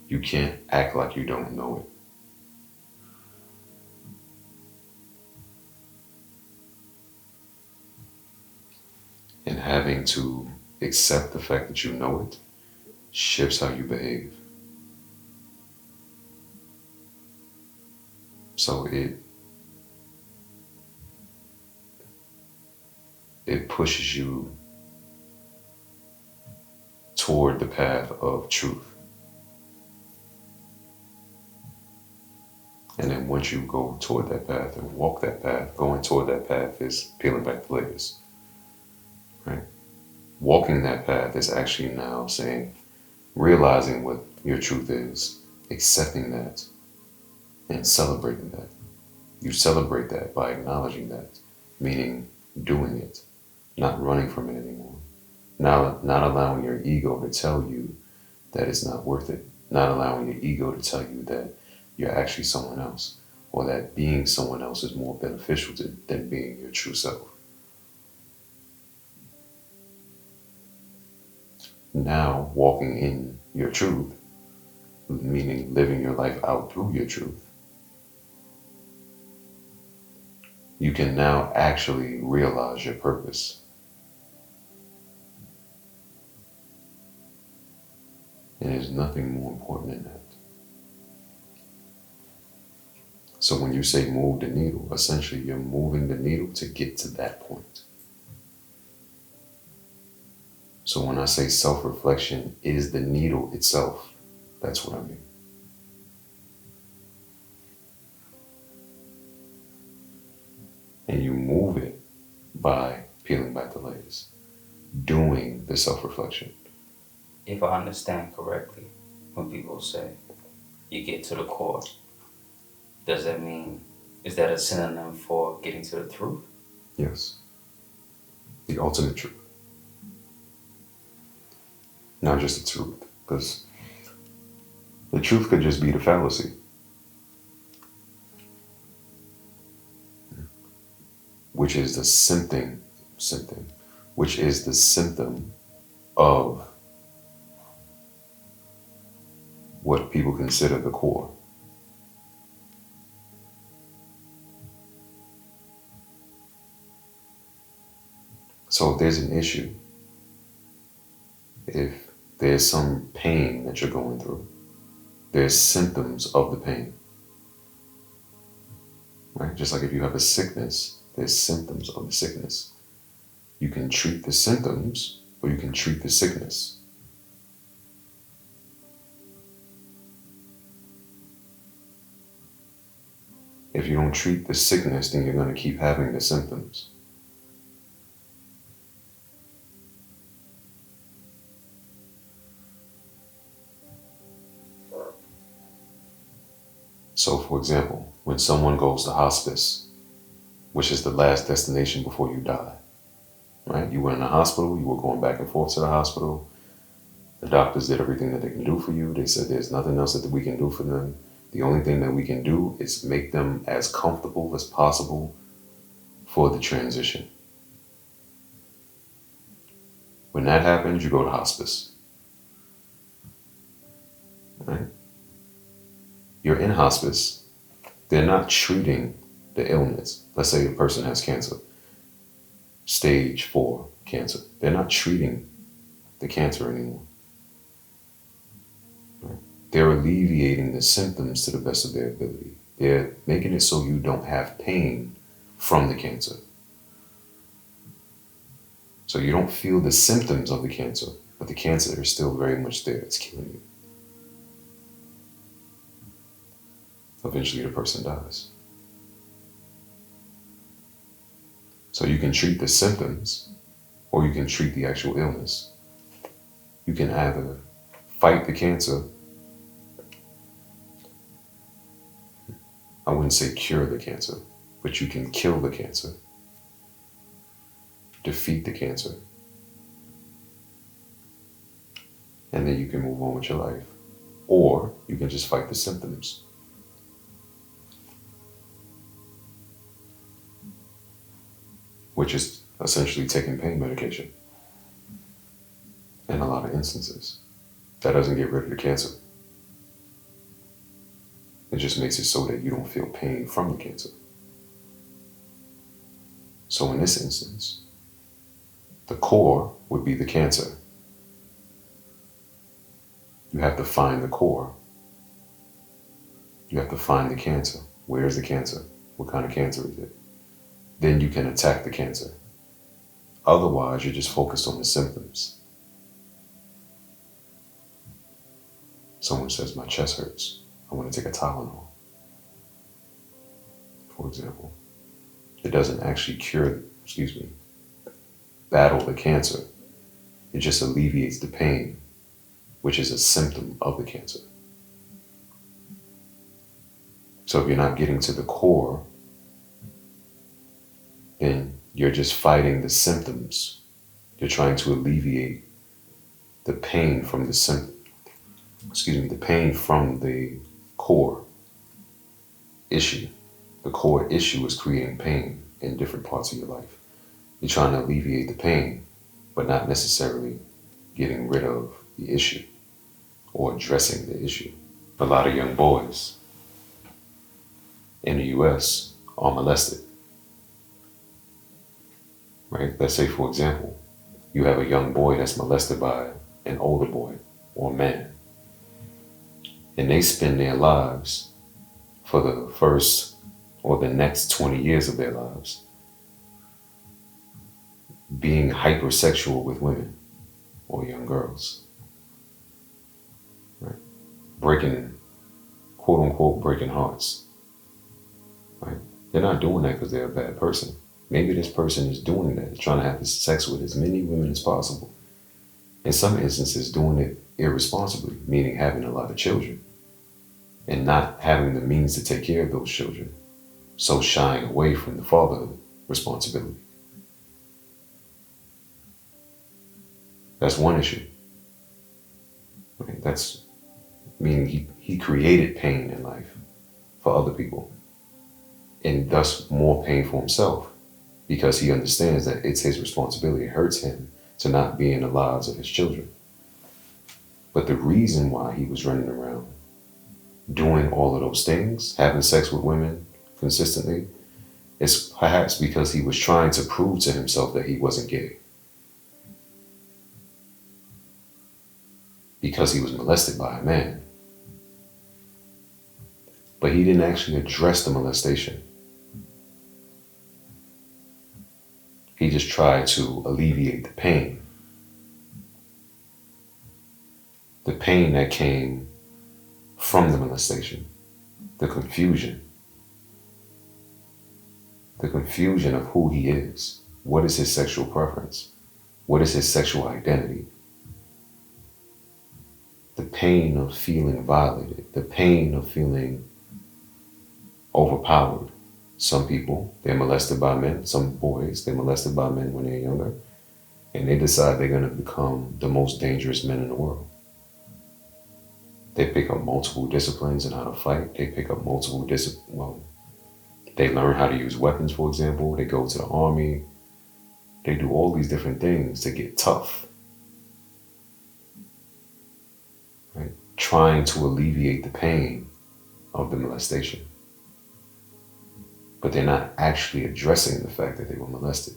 you can't act like you don't know it. And having to accept the fact that you know it shifts how you behave. So it pushes you toward the path of truth. And then once you go toward that path and walk that path, going toward that path is peeling back the layers, right? Walking that path is actually now saying, realizing what your truth is, accepting that, and celebrating that. You celebrate that by acknowledging that, meaning doing it, not running from it anymore. Not allowing your ego to tell you that it's not worth it. Not allowing your ego to tell you that you're actually someone else, or that being someone else is more beneficial than being your true self. Now, walking in your truth, meaning living your life out through your truth, you can now actually realize your purpose. And there's nothing more important than that. So when you say move the needle, essentially you're moving the needle to get to that point. So when I say self-reflection is the needle itself, that's what I mean. And you move it by peeling back the layers, doing the self-reflection. If I understand correctly, when people say you get to the core, does that mean, is that a synonym for getting to the truth? Yes. The ultimate truth. Not just the truth, because the truth could just be the fallacy. Which is the symptom, which is the symptom of what people consider the core. So if there's an issue, if there's some pain that you're going through, there's symptoms of the pain. Right? Just like if you have a sickness, there's symptoms of the sickness. You can treat the symptoms or you can treat the sickness. If you don't treat the sickness, then you're going to keep having the symptoms. So, for example, when someone goes to hospice, which is the last destination before you die, right? You were in the hospital, you were going back and forth to the hospital. The doctors did everything that they can do for you. They said there's nothing else that we can do for them. The only thing that we can do is make them as comfortable as possible for the transition. When that happens, you go to hospice. Right? You're in hospice. They're not treating the illness. Let's say a person has cancer, stage 4 cancer. They're not treating the cancer anymore. Right? They're alleviating the symptoms to the best of their ability. They're making it so you don't have pain from the cancer. So you don't feel the symptoms of the cancer, but the cancer is still very much there. It's killing you. Eventually the person dies. So you can treat the symptoms or you can treat the actual illness. You can either fight the cancer. I wouldn't say cure the cancer, but you can kill the cancer, defeat the cancer, and then you can move on with your life. Or you can just fight the symptoms. Which is essentially taking pain medication in a lot of instances. That doesn't get rid of the cancer. It just makes it so that you don't feel pain from the cancer. So in this instance, the core would be the cancer. You have to find the core. You have to find the cancer. Where is the cancer? What kind of cancer is it? Then you can attack the cancer. Otherwise, you're just focused on the symptoms. Someone says, my chest hurts. I want to take a Tylenol, for example. It doesn't actually battle the cancer. It just alleviates the pain, which is a symptom of the cancer. So if you're not getting to the core, then you're just fighting the symptoms. You're trying to alleviate the pain from the pain from the core issue. The core issue is creating pain in different parts of your life. You're trying to alleviate the pain, but not necessarily getting rid of the issue or addressing the issue. A lot of young boys in the US are molested. Right? Let's say, for example, you have a young boy that's molested by an older boy or man. And they spend their lives for the first or the next 20 years of their lives being hypersexual with women or young girls. Right? Quote unquote, breaking hearts. Right? They're not doing that because they're a bad person. Maybe this person is doing that, trying to have sex with as many women as possible. In some instances, doing it irresponsibly, meaning having a lot of children and not having the means to take care of those children. So shying away from the fatherhood responsibility. That's one issue. Right? That's meaning he created pain in life for other people, and thus more pain for himself, because he understands that it's his responsibility. It hurts him to not be in the lives of his children. But the reason why he was running around doing all of those things, having sex with women consistently, is perhaps because he was trying to prove to himself that he wasn't gay. Because he was molested by a man. But he didn't actually address the molestation. He just tried to alleviate the pain. The pain that came from the molestation. The confusion. The confusion of who he is. What is his sexual preference? What is his sexual identity? The pain of feeling violated. The pain of feeling overpowered. Some people, they're molested by men. Some boys, they're molested by men when they're younger. And they decide they're going to become the most dangerous men in the world. They pick up multiple disciplines in how to fight. They pick up multiple they learn how to use weapons, for example. They go to the army. They do all these different things to get tough. Right? Trying to alleviate the pain of the molestation. But they're not actually addressing the fact that they were molested.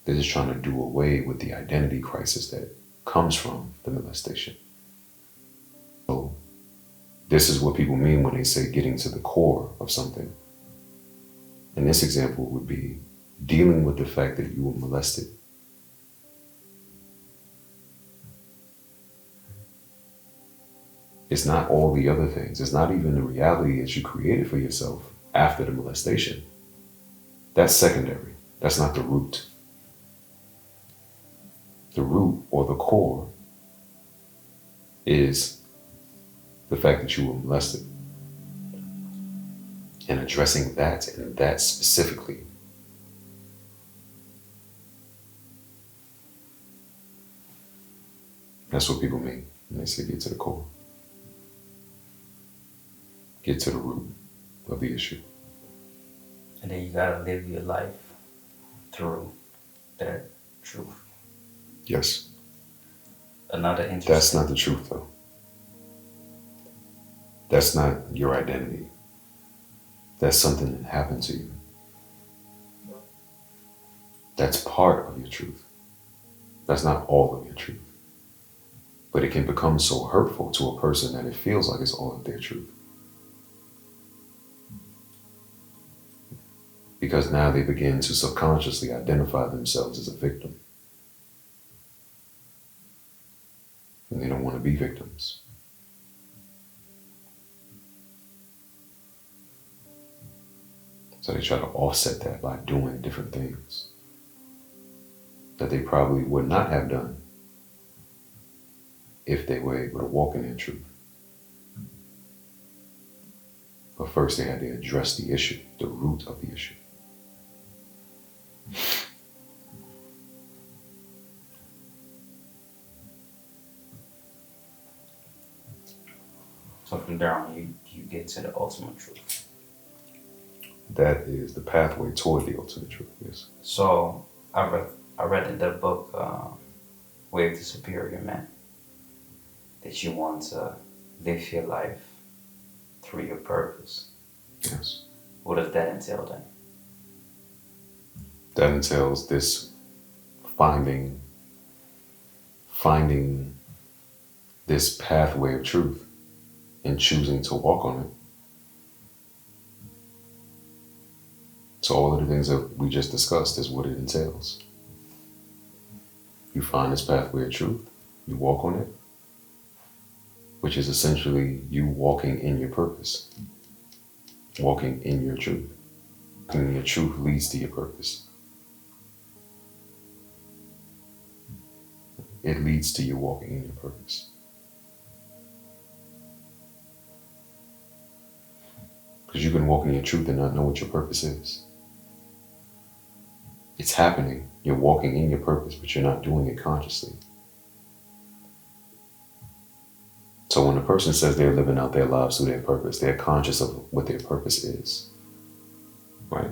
They're just trying to do away with the identity crisis that comes from the molestation. So this is what people mean when they say getting to the core of something. And this example would be dealing with the fact that you were molested. It's not all the other things. It's not even the reality that you created for yourself after the molestation. That's secondary. That's not the root. The root or the core is the fact that you were molested. And addressing that, and that specifically. That's what people mean when they say get to the core. Get to the root of the issue. And then you gotta live your life through that truth. Yes. Another interesting. That's not the truth, though. That's not your identity. That's something that happened to you. That's part of your truth. That's not all of your truth. But it can become so hurtful to a person that it feels like it's all of their truth. Because now they begin to subconsciously identify themselves as a victim. And they don't want to be victims. So they try to offset that by doing different things that they probably would not have done if they were able to walk in their truth. But first they had to address the issue, the root of the issue. So from there on, you get to the ultimate truth. That is the pathway toward the ultimate truth, yes. So I read in the book, Way of the Superior Man, that you want to live your life through your purpose. Yes. What does that entail then? That entails this finding this pathway of truth and choosing to walk on it. So all of the things that we just discussed is what it entails. You find this pathway of truth, you walk on it, which is essentially you walking in your purpose, walking in your truth. And your truth leads to your purpose. It leads to you walking in your purpose. Because you can walk in your truth and not know what your purpose is. It's happening. You're walking in your purpose, but you're not doing it consciously. So when a person says they're living out their lives through their purpose, they're conscious of what their purpose is, right?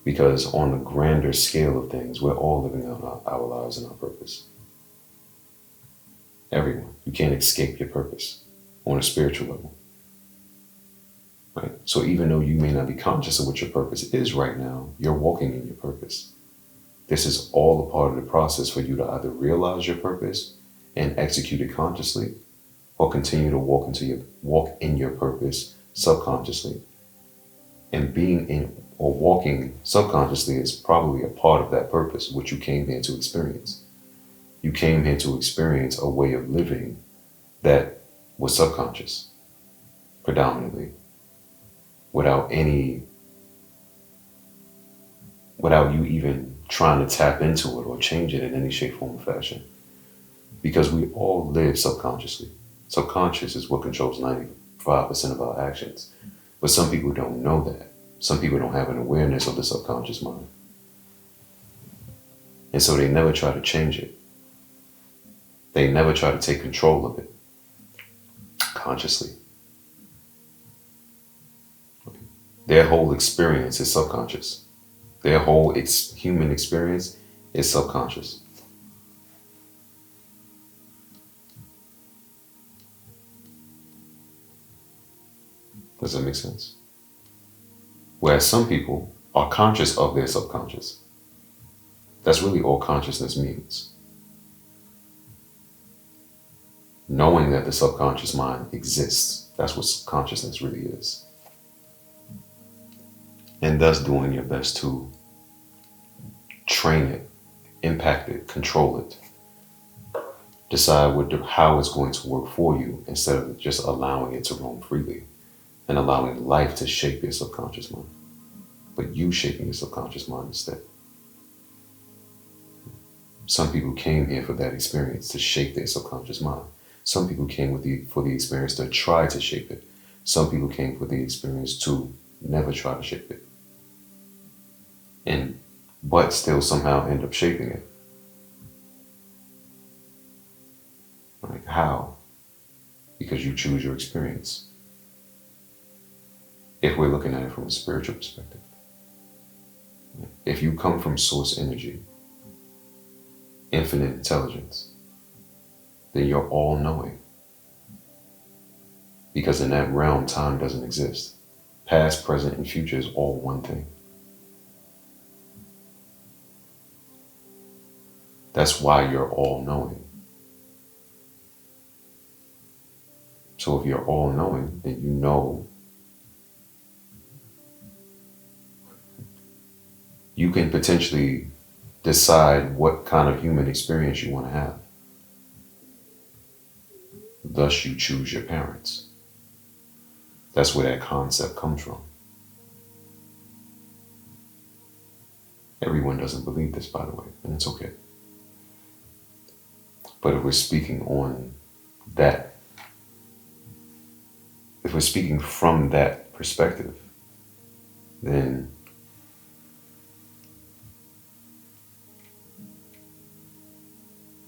Because on the grander scale of things, we're all living out our lives and our purpose. Everyone. You can't escape your purpose on a spiritual level, right? So even though you may not be conscious of what your purpose is right now, you're walking in your purpose. This is all a part of the process for you to either realize your purpose and execute it consciously, or continue to walk in your purpose subconsciously. And being in or walking subconsciously is probably a part of that purpose, which you came here to experience. You came here to experience a way of living that was subconscious, predominantly, without you even trying to tap into it or change it in any shape, form, or fashion. Because we all live subconsciously. Subconscious is what controls 95% of our actions. But some people don't know that. Some people don't have an awareness of the subconscious mind. And so they never try to change it. They never try to take control of it consciously. Their whole experience is subconscious. Their whole human experience is subconscious. Does that make sense? Whereas some people are conscious of their subconscious. That's really all consciousness means. Knowing that the subconscious mind exists. That's what consciousness really is. And thus doing your best to train it, impact it, control it. Decide how it's going to work for you instead of just allowing it to roam freely and allowing life to shape your subconscious mind. But you shaping your subconscious mind instead. Some people came here for that experience to shape their subconscious mind. Some people came for the experience to try to shape it. Some people came for the experience to never try to shape it. But still somehow end up shaping it. Like how? Because you choose your experience. If we're looking at it from a spiritual perspective. If you come from source energy, infinite intelligence, then you're all-knowing. Because in that realm, time doesn't exist. Past, present, and future is all one thing. That's why you're all-knowing. So if you're all-knowing, then you know you can potentially decide what kind of human experience you want to have. Thus, you choose your parents. That's where that concept comes from. Everyone doesn't believe this, by the way, and it's okay. But if we're speaking on that, if we're speaking from that perspective, then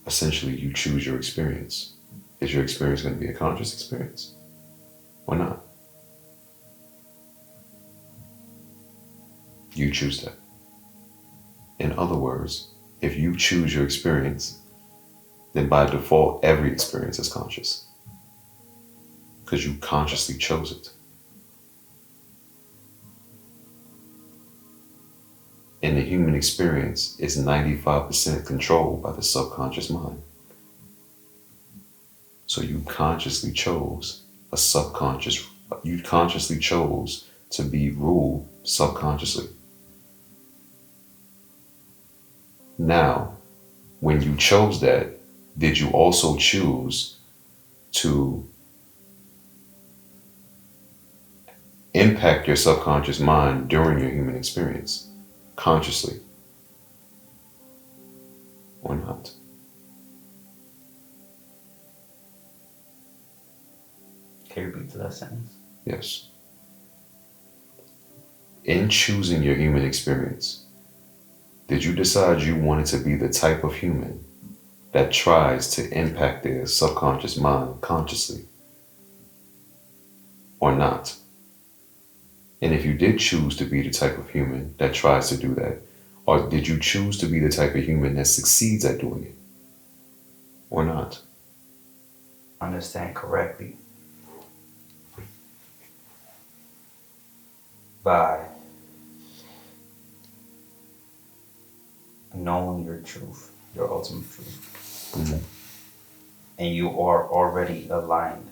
essentially you choose your experience. Is your experience going to be a conscious experience or not? You choose that. In other words, if you choose your experience, then by default, every experience is conscious. Because you consciously chose it. And the human experience is 95% controlled by the subconscious mind. So you consciously chose you consciously chose to be ruled subconsciously. Now, when you chose that, did you also choose to impact your subconscious mind during your human experience, consciously, or not? Can you repeat that sentence? Yes. In choosing your human experience, did you decide you wanted to be the type of human that tries to impact their subconscious mind consciously or not? And if you did choose to be the type of human that tries to do that, or did you choose to be the type of human that succeeds at doing it or not? Understand correctly. By knowing your truth, your ultimate truth. Mm-hmm. And you are already aligned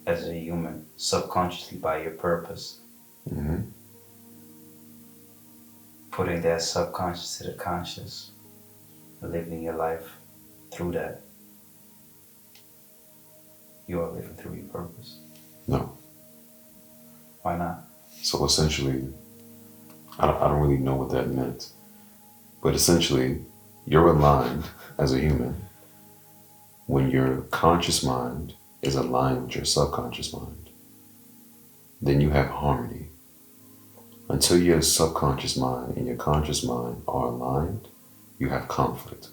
as a human subconsciously by your purpose. Mm-hmm. Putting that subconscious to the conscious, living your life through that. You are living through your purpose. No. Why not? So essentially, I don't really know what that meant, but essentially, you're aligned as a human when your conscious mind is aligned with your subconscious mind. Then you have harmony. Until your subconscious mind and your conscious mind are aligned, you have conflict.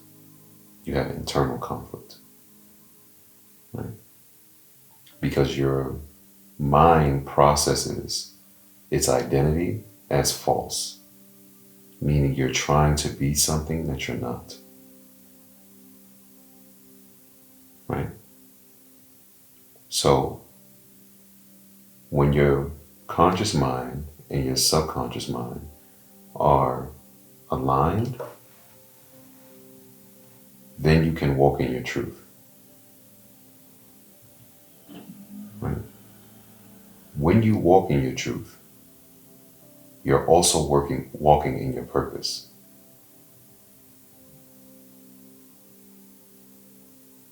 You have internal conflict. Right? Because your mind processes its identity as false, meaning you're trying to be something that you're not. Right? So, when your conscious mind and your subconscious mind are aligned, then you can walk in your truth. Right? When you walk in your truth, you're also walking in your purpose.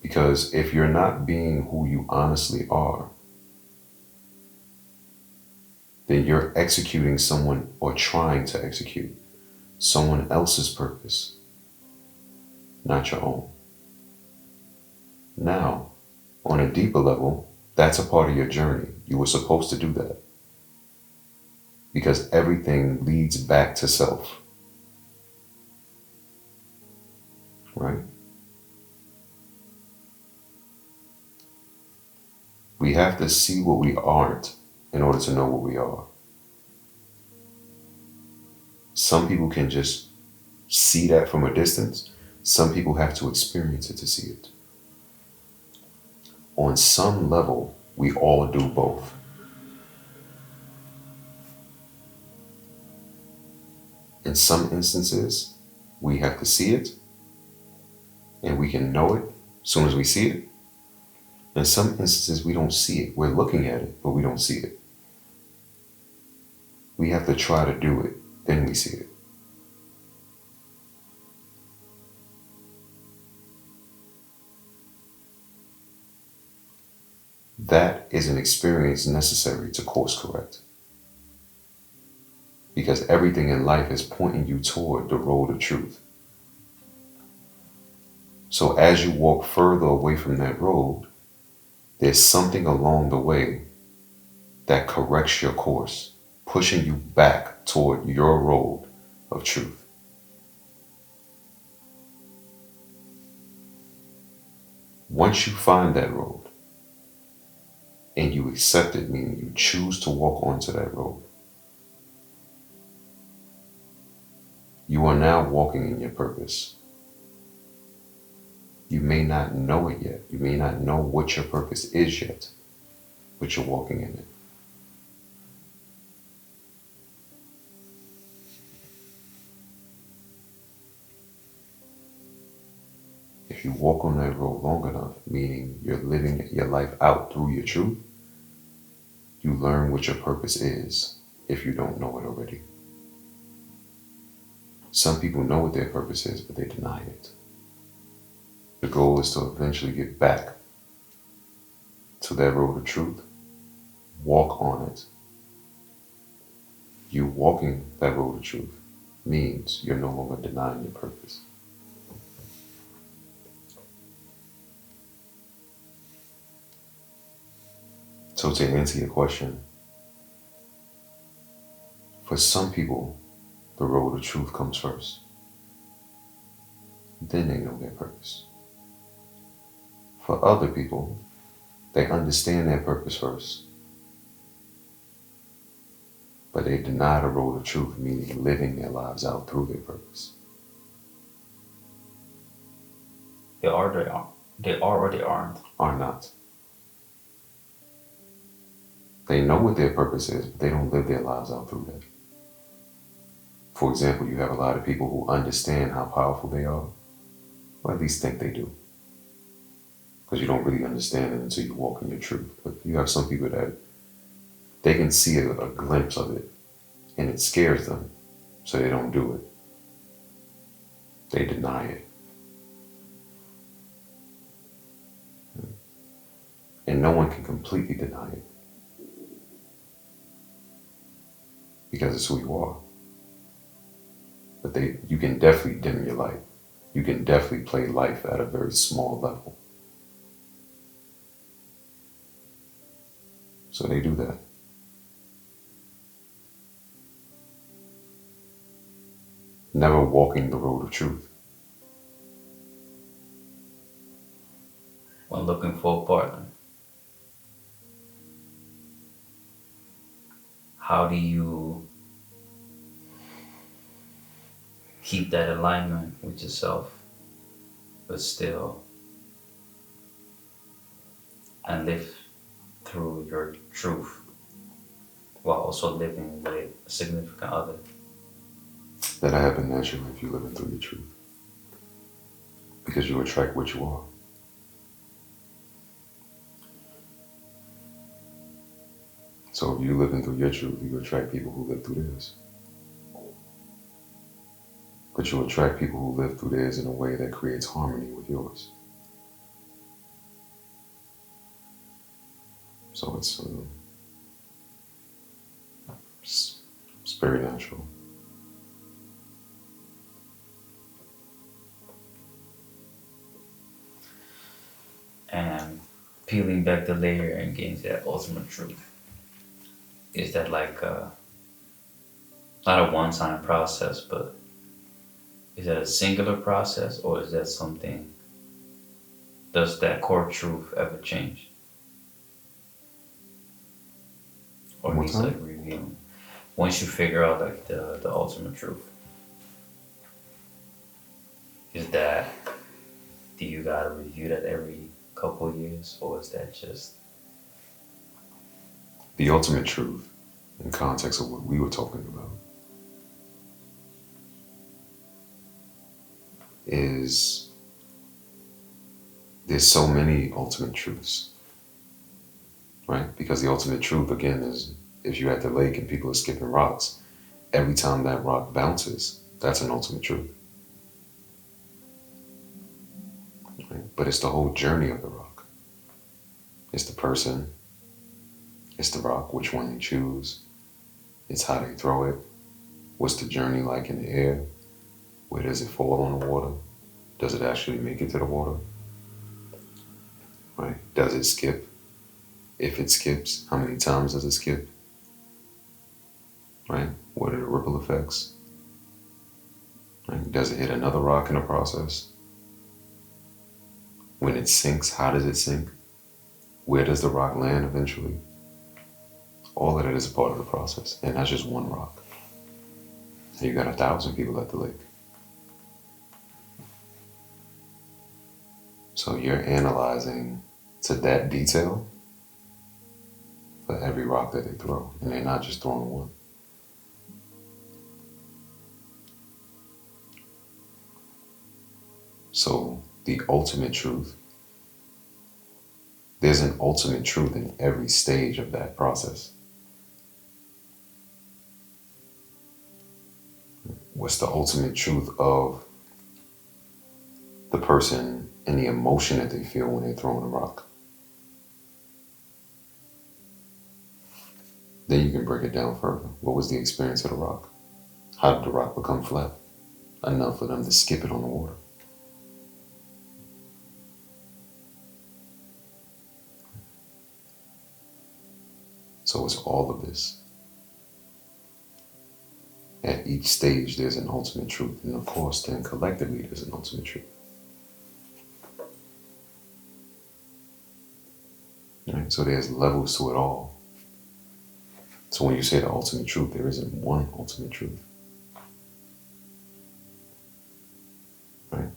Because if you're not being who you honestly are, then you're executing someone or trying to execute someone else's purpose, not your own. Now, on a deeper level, that's a part of your journey. You were supposed to do that. Because everything leads back to self. Right? We have to see what we aren't in order to know what we are. Some people can just see that from a distance. Some people have to experience it to see it. On some level, we all do both. In some instances, we have to see it, and we can know it as soon as we see it. In some instances, we don't see it. We're looking at it, but we don't see it. We have to try to do it, then we see it. That is an experience necessary to course correct. Because everything in life is pointing you toward the road of truth. So as you walk further away from that road, there's something along the way that corrects your course, pushing you back toward your road of truth. Once you find that road, and you accept it, meaning you choose to walk onto that road, you are now walking in your purpose. You may not know it yet. You may not know what your purpose is yet, but you're walking in it. If you walk on that road long enough, meaning you're living your life out through your truth, you learn what your purpose is if you don't know it already. Some people know what their purpose is, but they deny it. The goal is to eventually get back to that road of truth, walk on it. You walking that road of truth means you're no longer denying your purpose. So to answer your question, for some people, the road of truth comes first. Then they know their purpose. For other people, they understand their purpose first. but they deny the road of truth, meaning living their lives out through their purpose. They are, they are or they aren't. Are not. They know what their purpose is, but they don't live their lives out through that. For example, you have a lot of people who understand how powerful they are, or at least think they do. Because you don't really understand it until you walk in your truth. But you have some people that they can see a glimpse of it, and it scares them, so they don't do it. They deny it. And no one can completely deny it. Because it's who you are. But you can definitely dim your light. You can definitely play life at a very small level. So they do that. Never walking the road of truth. When looking for a partner, how do you keep that alignment with yourself, but still and live through your truth while also living with a significant other? That'll happen naturally if you're living through your truth. Because you attract what you are. So if you're living through your truth, you attract people who live through theirs. But you attract people who live through theirs in a way that creates harmony with yours. So it's very natural. And peeling back the layer and getting to that ultimate truth, is that like not a one-time process, but is that a singular process, or is that something, does that core truth ever change? Or needs like revealing? Once you figure out like the ultimate truth, is that, do you gotta review that every couple of years, or is that just the ultimate truth in context of what we were talking about is there's so many ultimate truths, right? Because the ultimate truth, again, is if you're at the lake and people are skipping rocks, every time that rock bounces, that's an ultimate truth. Right? But it's the whole journey of the rock. It's the person, it's the rock, which one they choose, it's how they throw it, what's the journey like in the air, where does it fall on the water, does it actually make it to the water, right? Does it skip? If it skips, how many times does it skip? Right? What are the ripple effects? Right? Does it hit another rock in the process? When it sinks, how does it sink? Where does the rock land eventually? All of that is a part of the process, and that's just one rock. And you got 1,000 people at the lake. So you're analyzing to that detail for every rock that they throw, and they're not just throwing one. So the ultimate truth, there's an ultimate truth in every stage of that process. What's the ultimate truth of the person and the emotion that they feel when they're throwing a rock? Then you can break it down further. What was the experience of the rock? How did the rock become flat enough for them to skip it on the water? So it's all of this. At each stage, there's an ultimate truth. And of course, then collectively, there's an ultimate truth. Right? So there's levels to it all. So when you say the ultimate truth, there isn't one ultimate truth, right?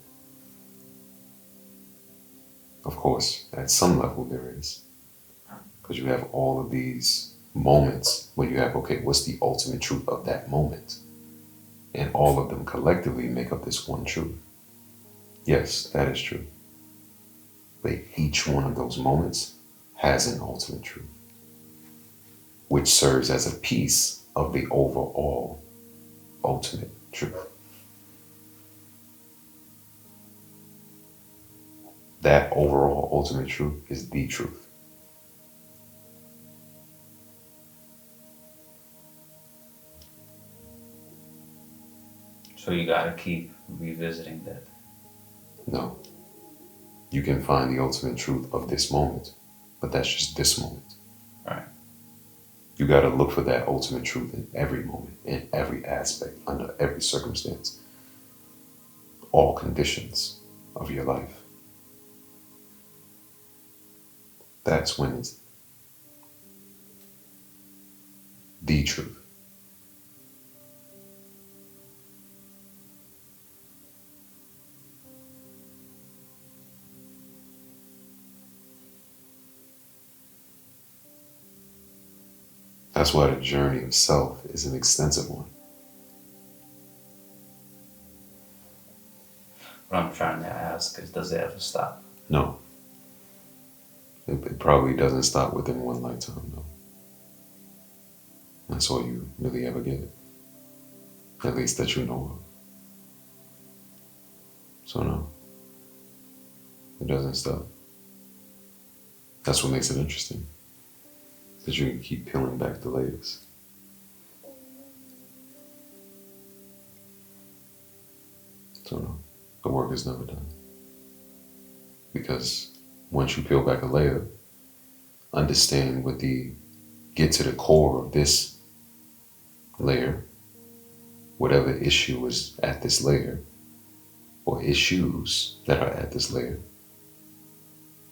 Of course, at some level there is, because you have all of these moments when you have, okay, what's the ultimate truth of that moment? And all of them collectively make up this one truth. Yes, that is true. But each one of those moments has an ultimate truth, which serves as a piece of the overall ultimate truth. That overall ultimate truth is the truth. So you gotta keep revisiting that. No, you can find the ultimate truth of this moment, but that's just this moment. Right. You got to look for that ultimate truth in every moment, in every aspect, under every circumstance, all conditions of your life. That's when it's the truth. That's why the journey of self is an extensive one. What I'm trying to ask is, does it ever stop? No, it probably doesn't stop within one lifetime, no. That's all you really ever get, at least that you know of. So no, it doesn't stop. That's what makes it interesting, that you can keep peeling back the layers. So no, the work is never done. Because once you peel back a layer, get to the core of this layer, whatever issue is at this layer, or issues that are at this layer,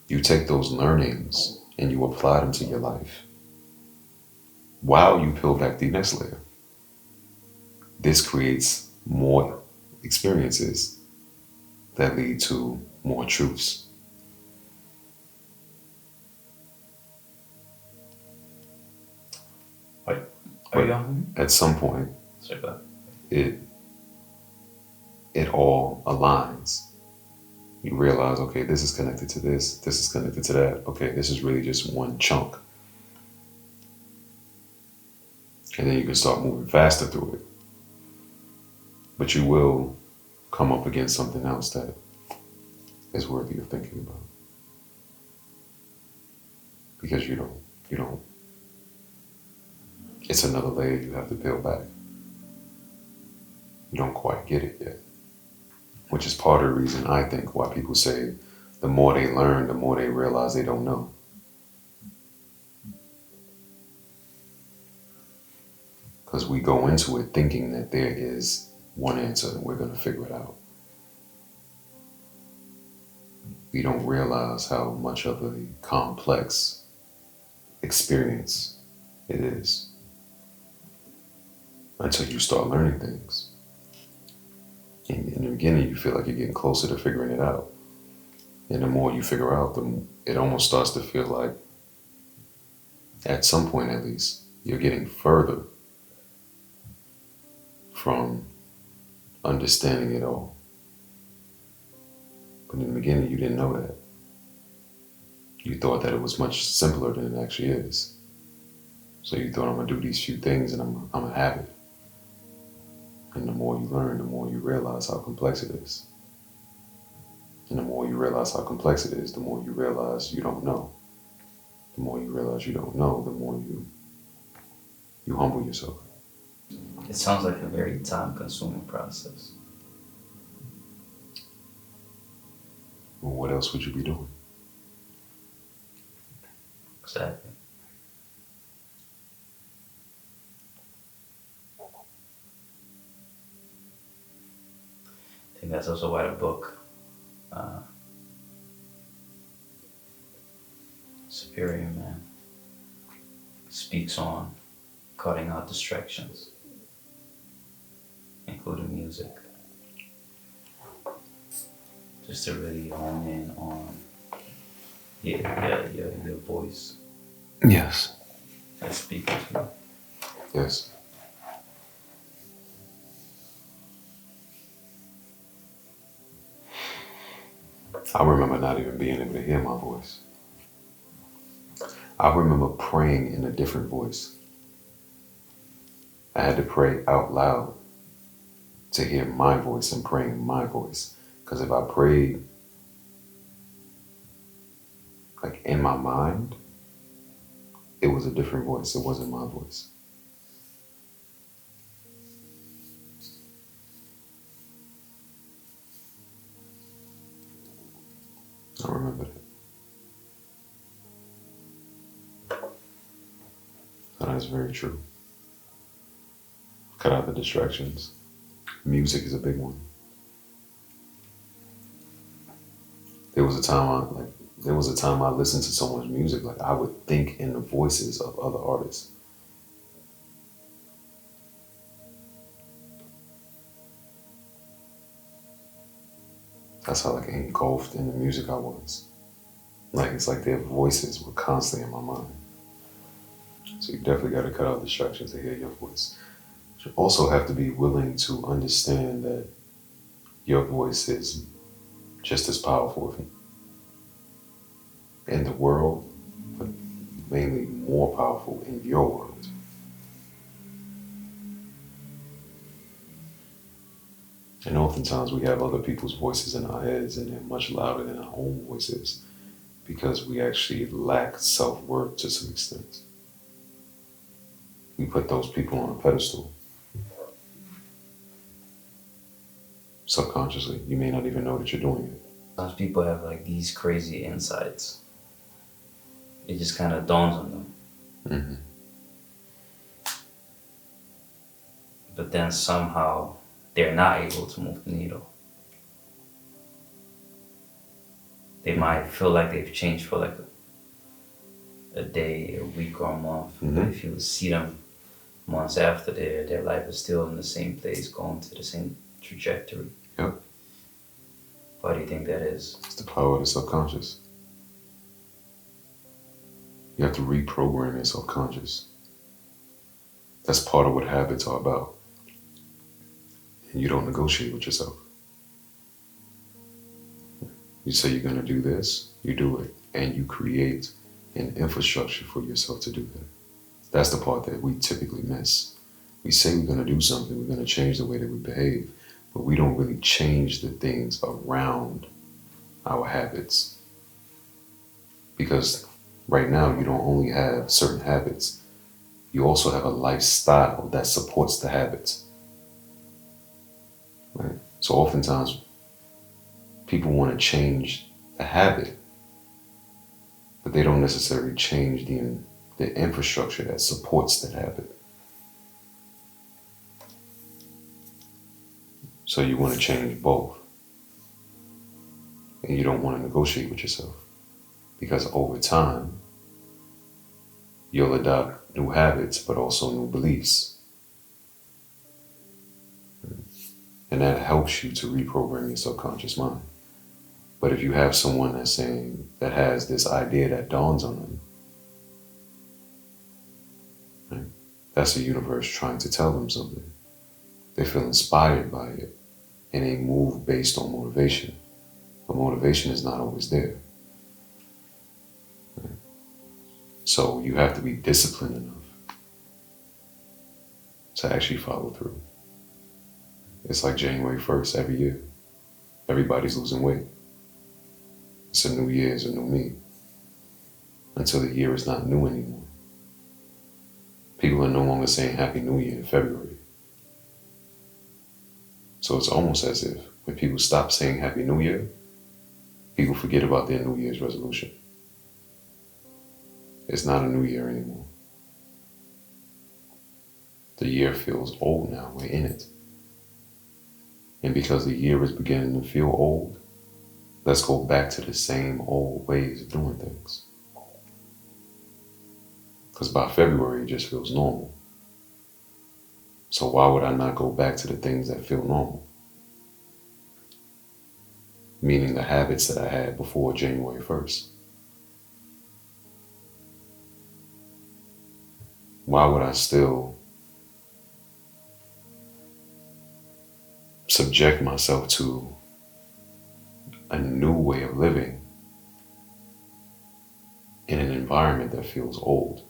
you take those learnings and you apply them to your life while you peel back the next layer. This creates more experiences that lead to more truths. Are you on? At some point, Sorry, go ahead. it all aligns. You realize, okay, this is connected to this is connected to that. Okay, this is really just one chunk. And then you can start moving faster through it. But you will come up against something else that is worthy of thinking about. Because you don't, it's another layer you have to peel back. You don't quite get it yet. Which is part of the reason I think why people say the more they learn, the more they realize they don't know. Because we go into it thinking that there is one answer and we're going to figure it out. We don't realize how much of a complex experience it is until you start learning things. In the beginning, you feel like you're getting closer to figuring it out. And the more you figure out, it almost starts to feel like, at some point at least, you're getting further from understanding it all. But in the beginning, you didn't know that. You thought that it was much simpler than it actually is. So you thought, I'm going to do these few things and I'm going to have it. And the more you learn, the more you realize how complex it is. And the more you realize how complex it is, the more you realize you don't know. The more you realize you don't know, the more you humble yourself. It sounds like a very time-consuming process. Well, what else would you be doing? Exactly. I think that's also why the book Superior Man speaks on cutting out distractions, including music, just to really hone in on your voice Yes. as speaking to you. Yes. I remember not even being able to hear my voice. I remember praying in a different voice. I had to pray out loud to hear my voice and praying in my voice. Because if I prayed like in my mind, it was a different voice. It wasn't my voice. I remember that. That is very true. Cut out the distractions. Music is a big one. There was a time I listened to so much music, like I would think in the voices of other artists. That's how like engulfed in the music I was. Like it's like their voices were constantly in my mind. So you definitely got to cut out distractions to hear your voice. You also have to be willing to understand that your voice is just as powerful in the world, but mainly more powerful in your world. And oftentimes we have other people's voices in our heads and they're much louder than our own voices because we actually lack self-worth to some extent. We put those people on a pedestal. Subconsciously, you may not even know that you're doing it. Sometimes people have like these crazy insights. It just kind of dawns on them. Mm-hmm. But then somehow they're not able to move the needle. They might feel like they've changed for like a day, a week, or a month. Mm-hmm. But if you see them months after, their life is still in the same place, going to the same trajectory. Yep. Why do you think that is? It's the power of the subconscious. You have to reprogram your subconscious. That's part of what habits are about. And you don't negotiate with yourself. You say you're going to do this, you do it, and you create an infrastructure for yourself to do that. That's the part that we typically miss. We say we're going to do something, we're going to change the way that we behave, but we don't really change the things around our habits. Because right now, you don't only have certain habits, you also have a lifestyle that supports the habits. Right? So oftentimes, people want to change the habit, but they don't necessarily change the infrastructure that supports that habit. So you want to change both. And you don't want to negotiate with yourself. Because over time, you'll adopt new habits, but also new beliefs. And that helps you to reprogram your subconscious mind. But if you have someone that has this idea that dawns on them, right, that's the universe trying to tell them something. They feel inspired by it, and they move based on motivation. But motivation is not always there. Right? So you have to be disciplined enough to actually follow through. It's like January 1st every year. Everybody's losing weight. It's a new year, it's a new me. Until the year is not new anymore. People are no longer saying Happy New Year in February. So it's almost as if when people stop saying Happy New Year, people forget about their New Year's resolution. It's not a new year anymore. The year feels old now, we're in it. And because the year is beginning to feel old, let's go back to the same old ways of doing things. Because by February, it just feels normal. So why would I not go back to the things that feel normal? Meaning the habits that I had before January 1st. Why would I still subject myself to a new way of living in an environment that feels old?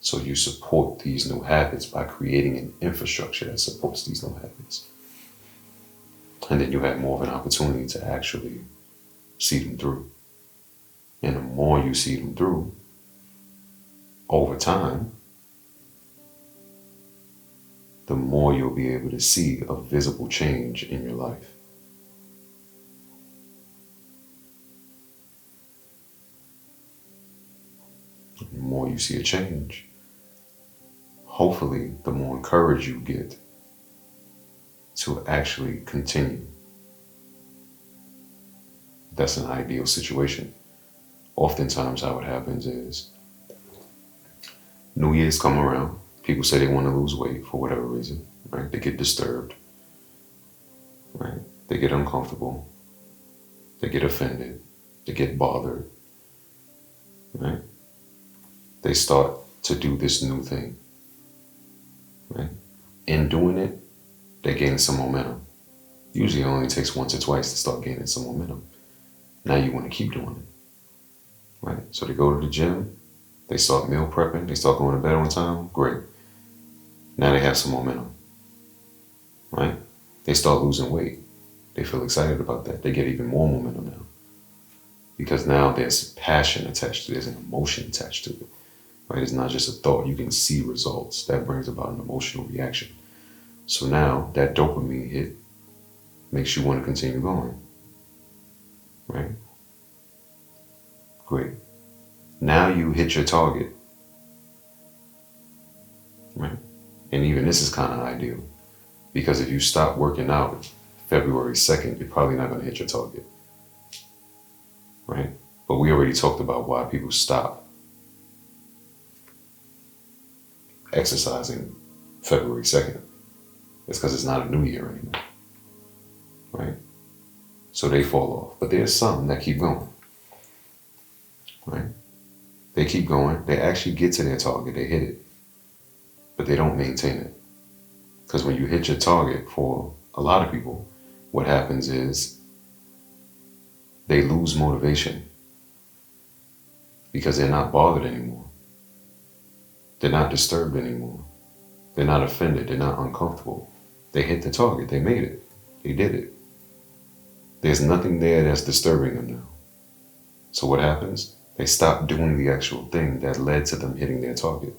So you support these new habits by creating an infrastructure that supports these new habits. And then you have more of an opportunity to actually see them through. And the more you see them through, over time, the more you'll be able to see a visible change in your life. The more you see a change, hopefully the more encouraged you get to actually continue. That's an ideal situation. Oftentimes how it happens is New Year's come around, people say they want to lose weight for whatever reason, right? They get disturbed, right? They get uncomfortable, they get offended, they get bothered, right? They start to do this new thing, right? In doing it, they gain some momentum. Usually it only takes once or twice to start gaining some momentum. Now you want to keep doing it, right? So they go to the gym, they start meal prepping, they start going to bed on time, great. Now they have some momentum, right? They start losing weight. They feel excited about that. They get even more momentum now. Because now there's passion attached to it, there's an emotion attached to it, right? It's not just a thought, you can see results. That brings about an emotional reaction. So now that dopamine hit makes you want to continue going, right? Great. Now you hit your target, right? And even this is kind of ideal because if you stop working out February 2nd, you're probably not going to hit your target, right? But we already talked about why people stop exercising February 2nd. It's because it's not a new year anymore, right? So they fall off. But there's some that keep going, right? They keep going. They actually get to their target. They hit it. But they don't maintain it. Because when you hit your target, for a lot of people, what happens is they lose motivation because they're not bothered anymore. They're not disturbed anymore. They're not offended. They're not uncomfortable. They hit the target. They made it. They did it. There's nothing there that's disturbing them now. So what happens? They stop doing the actual thing that led to them hitting their target.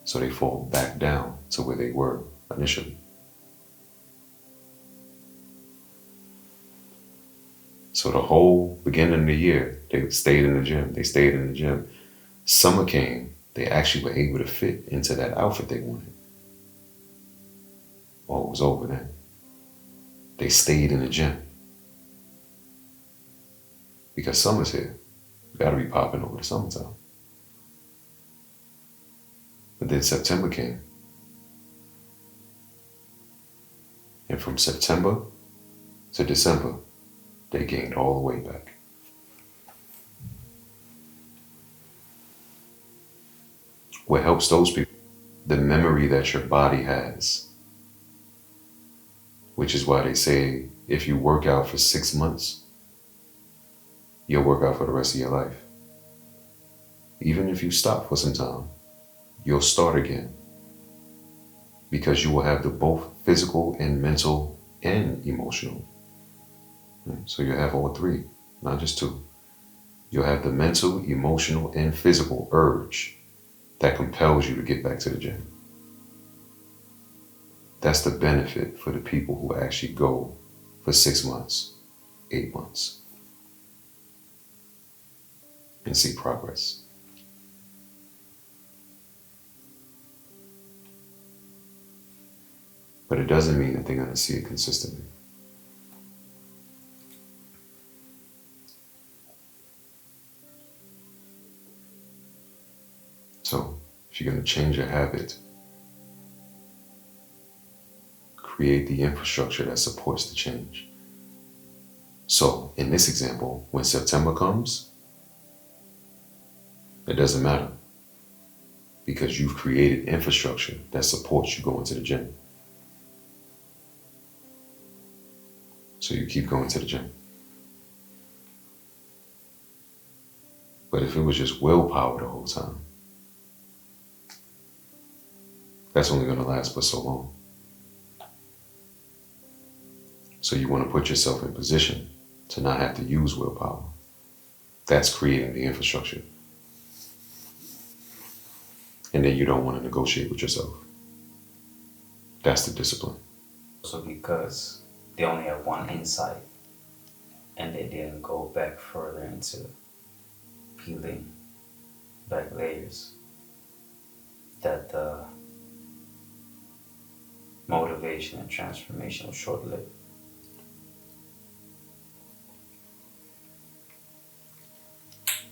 So they fall back down to where they were initially. So the whole beginning of the year, they stayed in the gym. They stayed in the gym. Summer came, they actually were able to fit into that outfit they wanted. Oh, it was over then. They stayed in the gym. Because summer's here. You gotta be popping over the summertime. But then September came. And from September to December, they gained all the way back. What helps those people? The memory that your body has. Which is why they say if you work out for 6 months, you'll work out for the rest of your life. Even if you stop for some time, you'll start again. Because you will have the both physical and mental and emotional. So you have all three, not just two. You'll have the mental, emotional, and physical urge that compels you to get back to the gym. That's the benefit for the people who actually go for 6 months, 8 months, and see progress. But it doesn't mean that they're going to see it consistently. If you're going to change a habit, create the infrastructure that supports the change. So, in this example, when September comes, it doesn't matter because you've created infrastructure that supports you going to the gym. So you keep going to the gym. But if it was just willpower the whole time, that's only going to last but so long. So you want to put yourself in position to not have to use willpower. That's creating the infrastructure. And then you don't want to negotiate with yourself. That's the discipline. So because they only have one insight and they didn't go back further into peeling back layers, that the motivation and transformation was short-lived.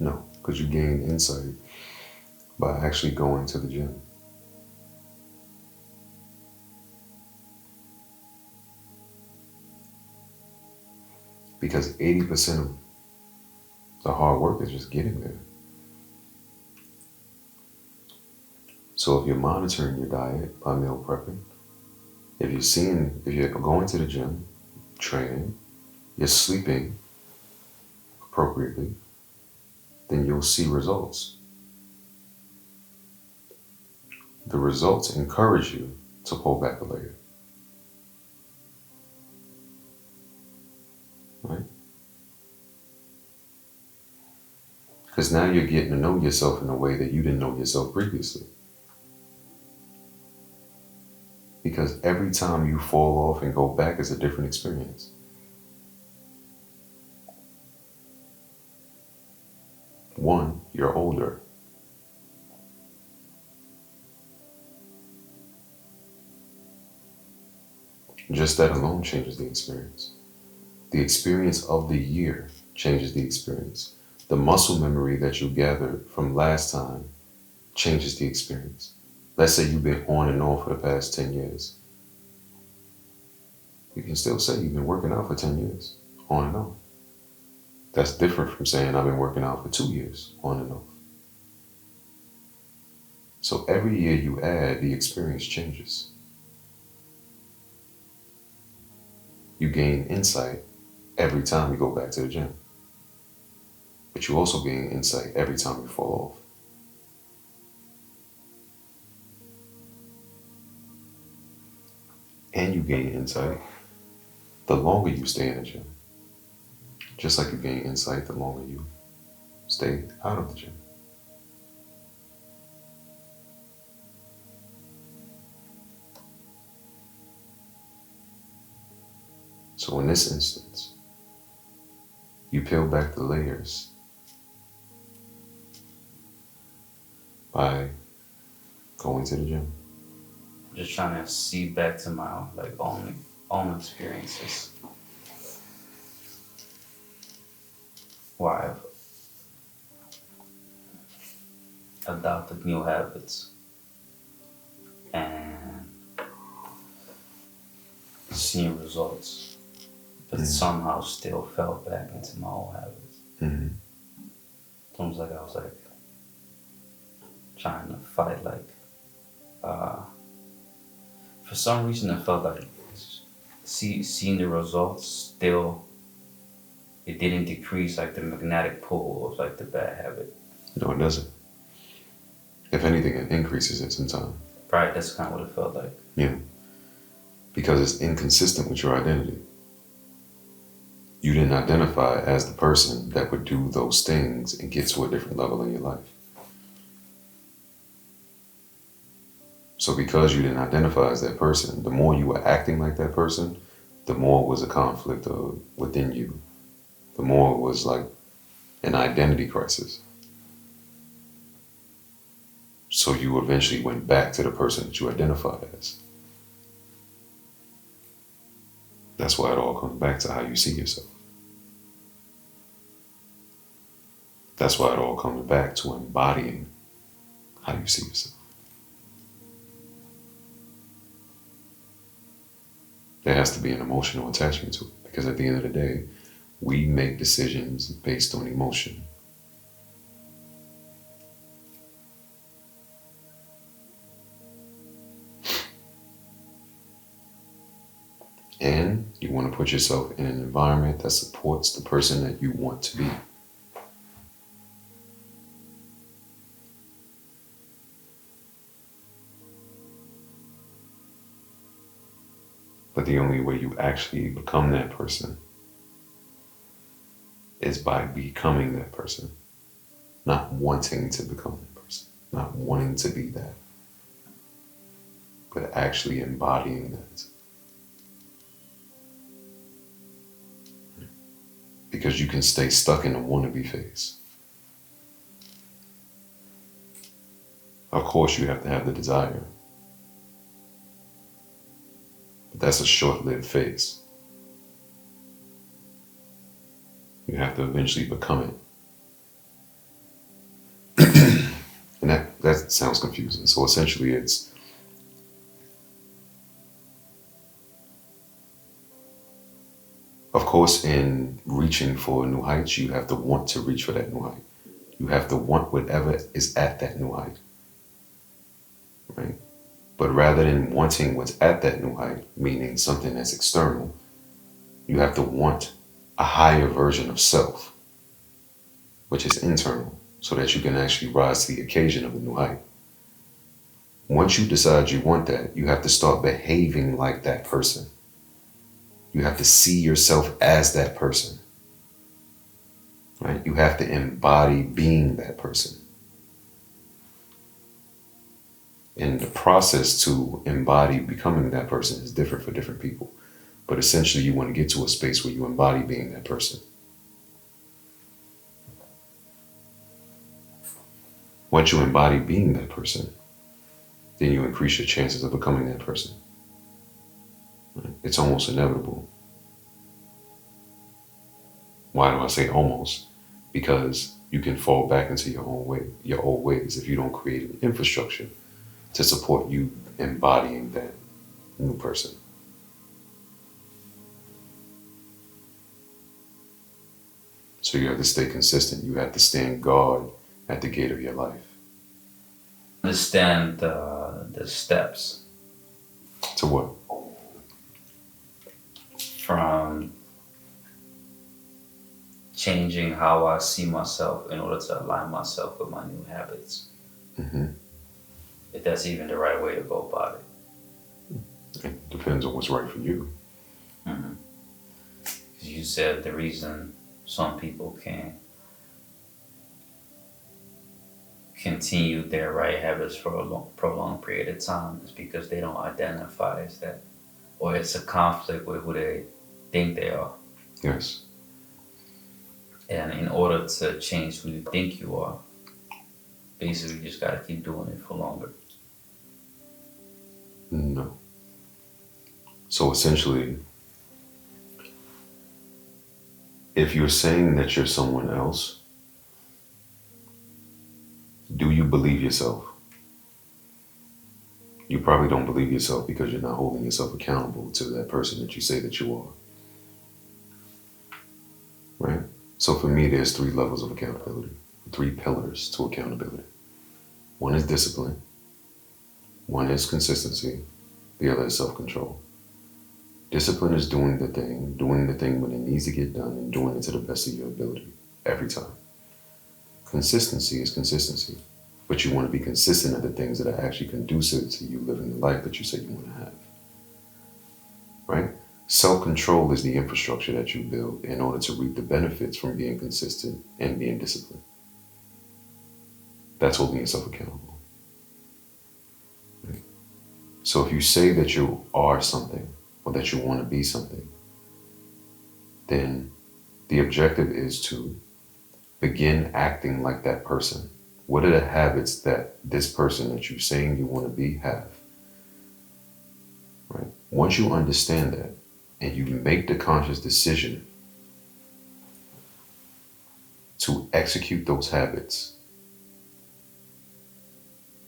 No, because you gain insight by actually going to the gym. Because 80% of the hard work is just getting there. So if you're monitoring your diet by meal prepping, if you're going to the gym, training, you're sleeping appropriately, then you'll see results. The results encourage you to pull back a layer. Right? Because now you're getting to know yourself in a way that you didn't know yourself previously. Because every time you fall off and go back is a different experience. One, you're older. Just that alone changes the experience. The experience of the year changes the experience. The muscle memory that you gathered from last time changes the experience. Let's say you've been on and off for the past 10 years. You can still say you've been working out for 10 years, on and off. That's different from saying I've been working out for 2 years, on and off. So every year you add, the experience changes. You gain insight every time you go back to the gym. But you also gain insight every time you fall off. And you gain insight the longer you stay in the gym. Just like you gain insight the longer you stay out of the gym. So in this instance, you peel back the layers by going to the gym. I'm just trying to see back to my own experiences. Why I've adopted new habits and seeing results, but somehow still fell back into my old habits. Mm-hmm. It's almost like I was trying to fight for some reason I felt like seeing the results still, it didn't decrease the magnetic pull of the bad habit. No, it doesn't. If anything, it increases it sometimes. Right, that's kind of what it felt like. Yeah. Because it's inconsistent with your identity. You didn't identify as the person that would do those things and get to a different level in your life. So because you didn't identify as that person, the more you were acting like that person, the more it was a conflict within you. The more it was like an identity crisis. So you eventually went back to the person that you identified as. That's why it all comes back to how you see yourself. That's why it all comes back to embodying how you see yourself. There has to be an emotional attachment to it, because at the end of the day, we make decisions based on emotion. And you want to put yourself in an environment that supports the person that you want to be. But the only way you actually become that person is by becoming that person, not wanting to become that person, not wanting to be that, but actually embodying that. Because you can stay stuck in the wannabe phase. Of course, you have to have the desire, but that's a short-lived phase. You have to eventually become it. And that sounds confusing. So essentially it's, of course, in reaching for new heights, you have to want to reach for that new height. You have to want whatever is at that new height, right? But rather than wanting what's at that new height, meaning something that's external, you have to want a higher version of self, which is internal, so that you can actually rise to the occasion of the new height. Once you decide you want that, you have to start behaving like that person. You have to see yourself as that person, right? You have to embody being that person. And the process to embody becoming that person is different for different people. But essentially, you want to get to a space where you embody being that person. Once you embody being that person, then you increase your chances of becoming that person. Right? It's almost inevitable. Why do I say almost? Because you can fall back into your old ways if you don't create an infrastructure to support you embodying that new person. So you have to stay consistent. You have to stand guard at the gate of your life. Understand the steps To what? from changing how I see myself in order to align myself with my new habits. Mm-hmm. If that's even the right way to go about it. It depends on what's right for you. Mm-hmm. 'Cause you said the reason some people can continue their right habits for a prolonged period of time is because they don't identify as that, or it's a conflict with who they think they are. Yes. And in order to change who you think you are, basically you just gotta keep doing it for longer. No. So essentially, if you're saying that you're someone else, do you believe yourself? You probably don't believe yourself because you're not holding yourself accountable to that person that you say that you are. Right? So for me, there's 3 levels of accountability, 3 pillars to accountability. One is discipline, one is consistency, the other is self-control. Discipline is doing the thing when it needs to get done and doing it to the best of your ability every time. Consistency is consistency, but you want to be consistent at the things that are actually conducive to you living the life that you say you want to have. Right? Self-control is the infrastructure that you build in order to reap the benefits from being consistent and being disciplined. That's holding yourself accountable. Right? So if you say that you are something or that you want to be something, then the objective is to begin acting like that person. What are the habits that this person that you're saying you want to be have? Right? Once you understand that and you make the conscious decision to execute those habits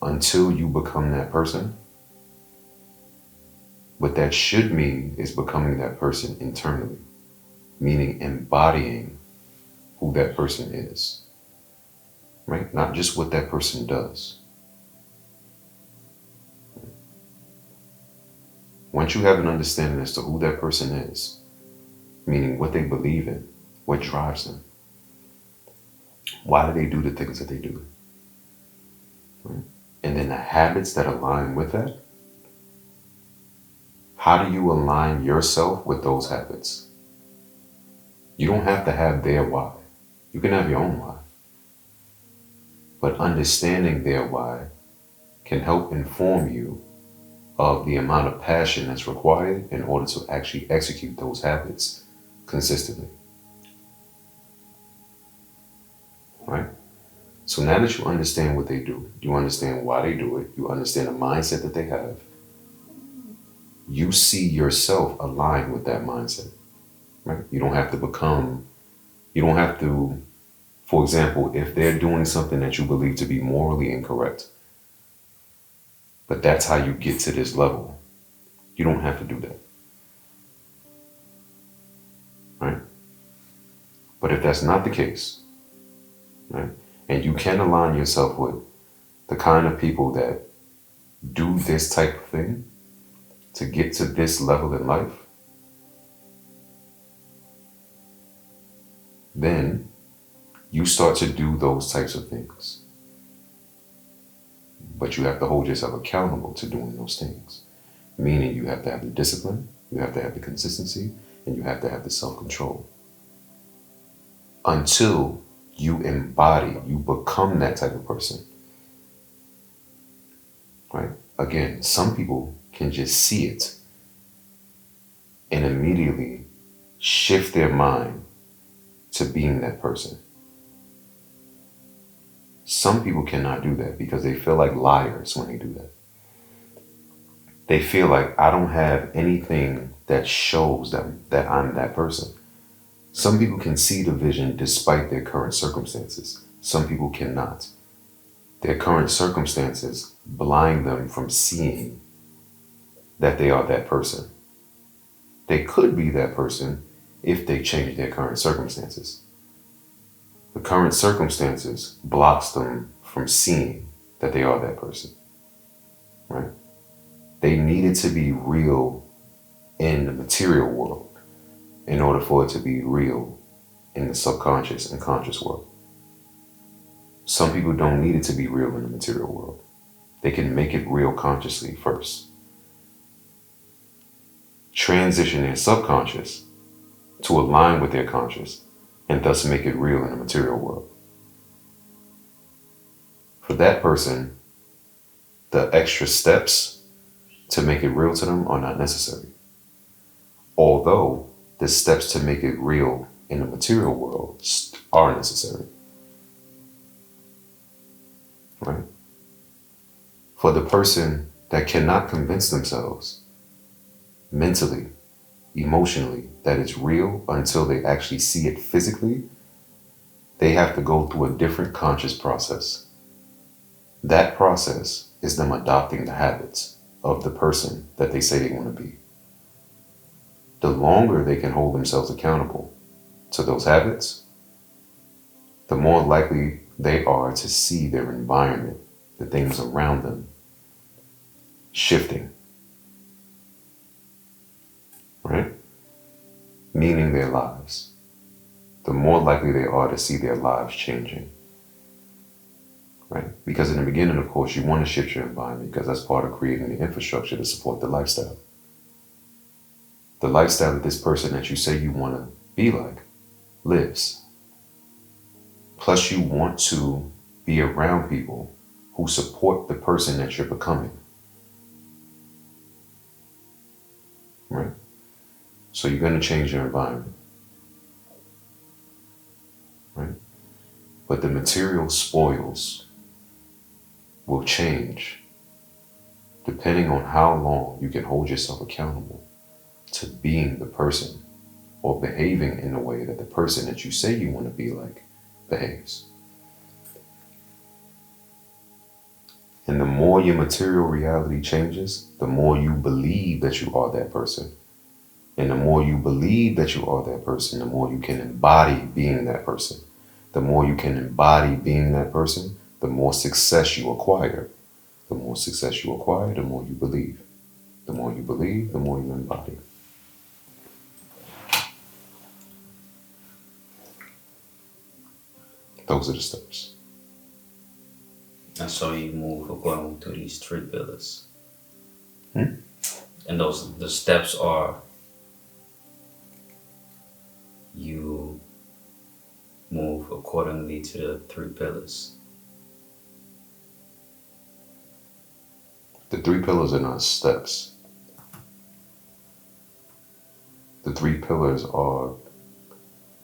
until you become that person, What that should mean is becoming that person internally, meaning embodying who that person is, right? Not just what that person does. Once you have an understanding as to who that person is, meaning what they believe in, what drives them, why do they do the things that they do, right? And then the habits that align with that, how do you align yourself with those habits? You don't have to have their why. You can have your own why. But understanding their why can help inform you of the amount of passion that's required in order to actually execute those habits consistently. Right? So now that you understand what they do, you understand why they do it, you understand the mindset that they have, you see yourself aligned with that mindset. Right? You don't have to, for example, if they're doing something that you believe to be morally incorrect, but that's how you get to this level, you don't have to do that. Right? But if that's not the case, right, and you can align yourself with the kind of people that do this type of thing to get to this level in life, then you start to do those types of things. But you have to hold yourself accountable to doing those things. Meaning you have to have the discipline, you have to have the consistency, and you have to have the self-control. Until you embody, you become that type of person. Right? Again, some people can just see it and immediately shift their mind to being that person. Some people cannot do that because they feel like liars when they do that. They feel like I don't have anything that shows them that I'm that person. Some people can see the vision despite their current circumstances. Some people cannot. Their current circumstances blind them from seeing that they are that person. They could be that person if they change their current circumstances. The current circumstances blocks them from seeing that they are that person, right? They needed to be real in the material world in order for it to be real in the subconscious and conscious world. Some people don't need it to be real in the material world. They can make it real consciously first. Transition their subconscious to align with their conscious and thus make it real in the material world. For that person, the extra steps to make it real to them are not necessary. Although the steps to make it real in the material world are necessary. Right? For the person that cannot convince themselves mentally, emotionally, that it's real until they actually see it physically, they have to go through a different conscious process. That process is them adopting the habits of the person that they say they want to be. The longer they can hold themselves accountable to those habits, the more likely they are to see their environment, the things around them, shifting. Right? Meaning their lives. The more likely they are to see their lives changing. Right? Because in the beginning, of course, you want to shift your environment because that's part of creating the infrastructure to support the lifestyle. The lifestyle that this person that you say you want to be like lives. Plus, you want to be around people who support the person that you're becoming. Right? So you're going to change your environment. Right? But the material spoils will change depending on how long you can hold yourself accountable to being the person or behaving in the way that the person that you say you want to be like behaves. And the more your material reality changes, the more you believe that you are that person. And the more you believe that you are that person, the more you can embody being that person. The more you can embody being that person, the more success you acquire. The more success you acquire, the more you believe. The more you believe, the more you embody. Those are the steps. And so you move according to these three pillars. Hmm? And the steps are you move accordingly to the three pillars. The three pillars are not steps. The three pillars are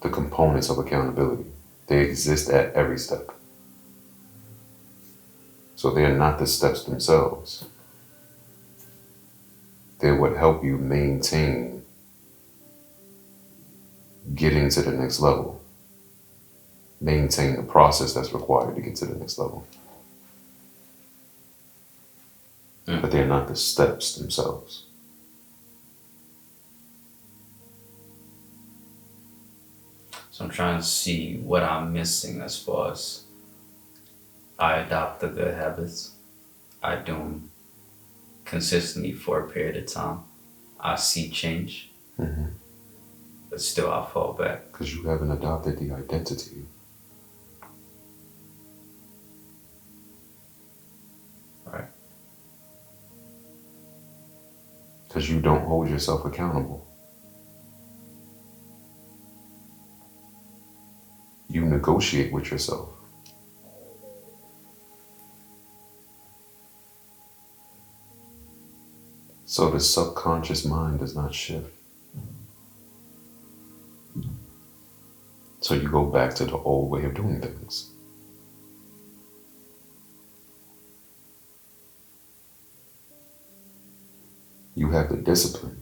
the components of accountability. They exist at every step. So they're not the steps themselves. They're what help you maintain getting to the next level. Maintain the process that's required to get to the next level. But they're not the steps themselves. So I'm trying to see what I'm missing as far as I adopt the good habits. I do them consistently for a period of time. I see change, but still I fall back. Because you haven't adopted the identity. Right. Because you don't hold yourself accountable. You negotiate with yourself. So the subconscious mind does not shift. So you go back to the old way of doing things. You have the discipline.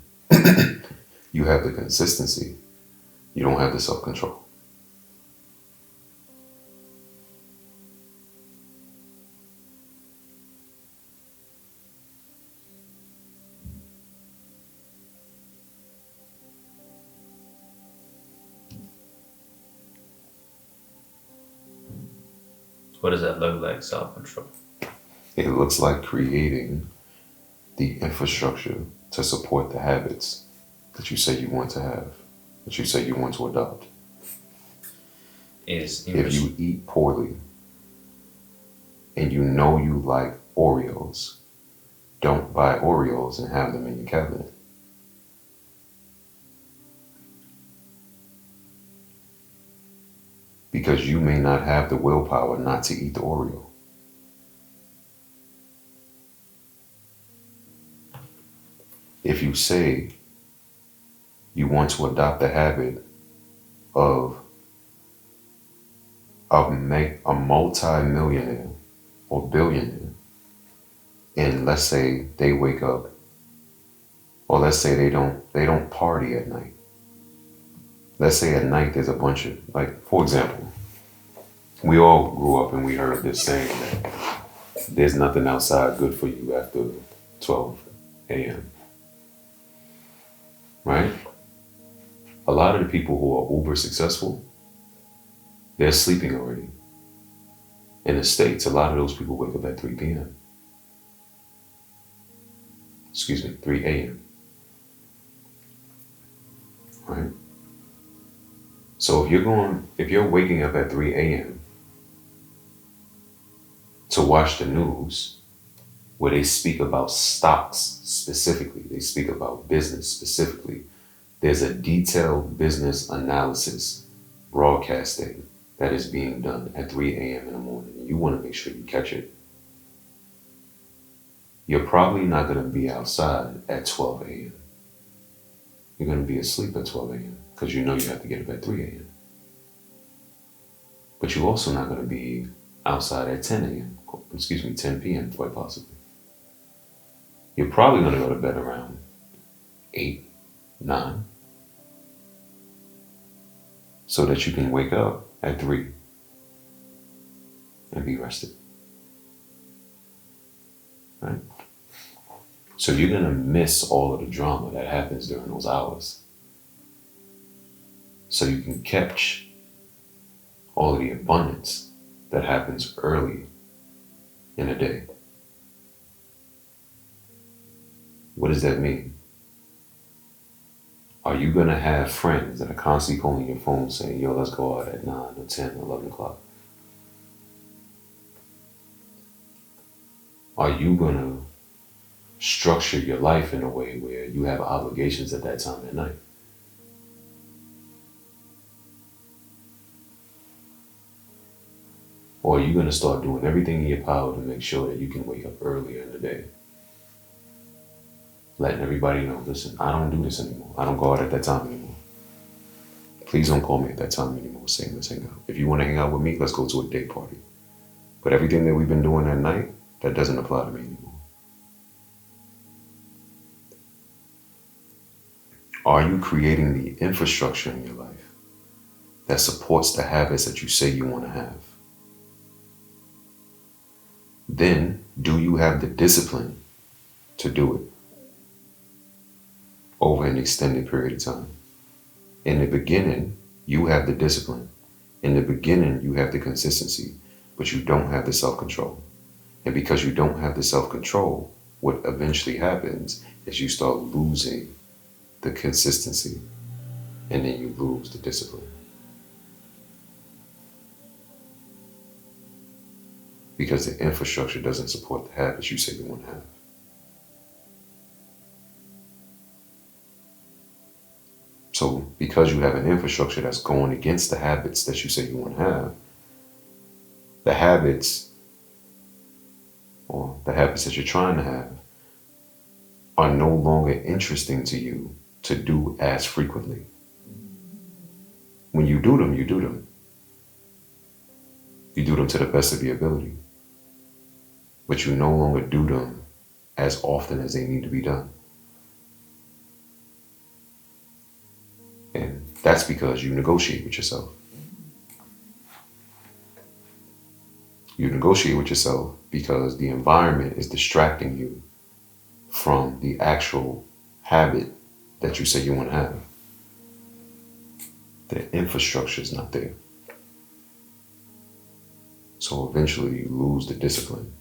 You have the consistency. You don't have the self-control. What does that look like, self-control? It looks like creating the infrastructure to support the habits that you say you want to have, that you say you want to adopt. If you eat poorly and you know you like Oreos, don't buy Oreos and have them in your cabinet. Because you may not have the willpower not to eat the Oreo. If you say you want to adopt the habit of make a multi-millionaire or billionaire, and let's say they wake up, or let's say they don't party at night. Let's say at night there's a bunch of, like, for example, we all grew up and we heard this saying that there's nothing outside good for you after 12 a.m. Right? A lot of the people who are uber successful, they're sleeping already. In the States, a lot of those people wake up at 3 p.m. 3 a.m. Right? So if you're waking up at 3 a.m. to watch the news, where they speak about stocks specifically, they speak about business specifically, there's a detailed business analysis broadcasting that is being done at 3 a.m. in the morning. You want to make sure you catch it. You're probably not going to be outside at 12 a.m. You're going to be asleep at 12 a.m. because you know you have to get up at 3 a.m. But you're also not going to be outside at 10 a.m. 10 p.m. quite possibly. You're probably going to go to bed around 8, 9, so that you can wake up at 3 and be rested. right? So you're gonna miss all of the drama that happens during those hours. So you can catch all of the abundance that happens early in a day. What does that mean? Are you gonna have friends that are constantly calling your phone saying, yo, let's go out at 9 or 10 or 11 o'clock? Are you gonna structure your life in a way where you have obligations at that time at night? Or are you going to start doing everything in your power to make sure that you can wake up earlier in the day? Letting everybody know, listen, I don't do this anymore. I don't go out at that time anymore. Please don't call me at that time anymore saying let's hang out. If you want to hang out with me, let's go to a day party. But everything that we've been doing at night, that doesn't apply to me anymore. Are you creating the infrastructure in your life that supports the habits that you say you want to have? Then, do you have the discipline to do it over an extended period of time? In the beginning, you have the discipline. In the beginning, you have the consistency, but you don't have the self-control. And because you don't have the self-control, what eventually happens is you start losing the consistency, and then you lose the discipline. Because the infrastructure doesn't support the habits you say you want to have. So because you have an infrastructure that's going against the habits that you say you want to have, the habits, or the habits that you're trying to have, are no longer interesting to you to do as frequently. When you do them, you do them. You do them to the best of your ability. But you no longer do them as often as they need to be done. And that's because you negotiate with yourself. You negotiate with yourself because the environment is distracting you from the actual habit that you say you want to have. The infrastructure is not there. So eventually you lose the discipline.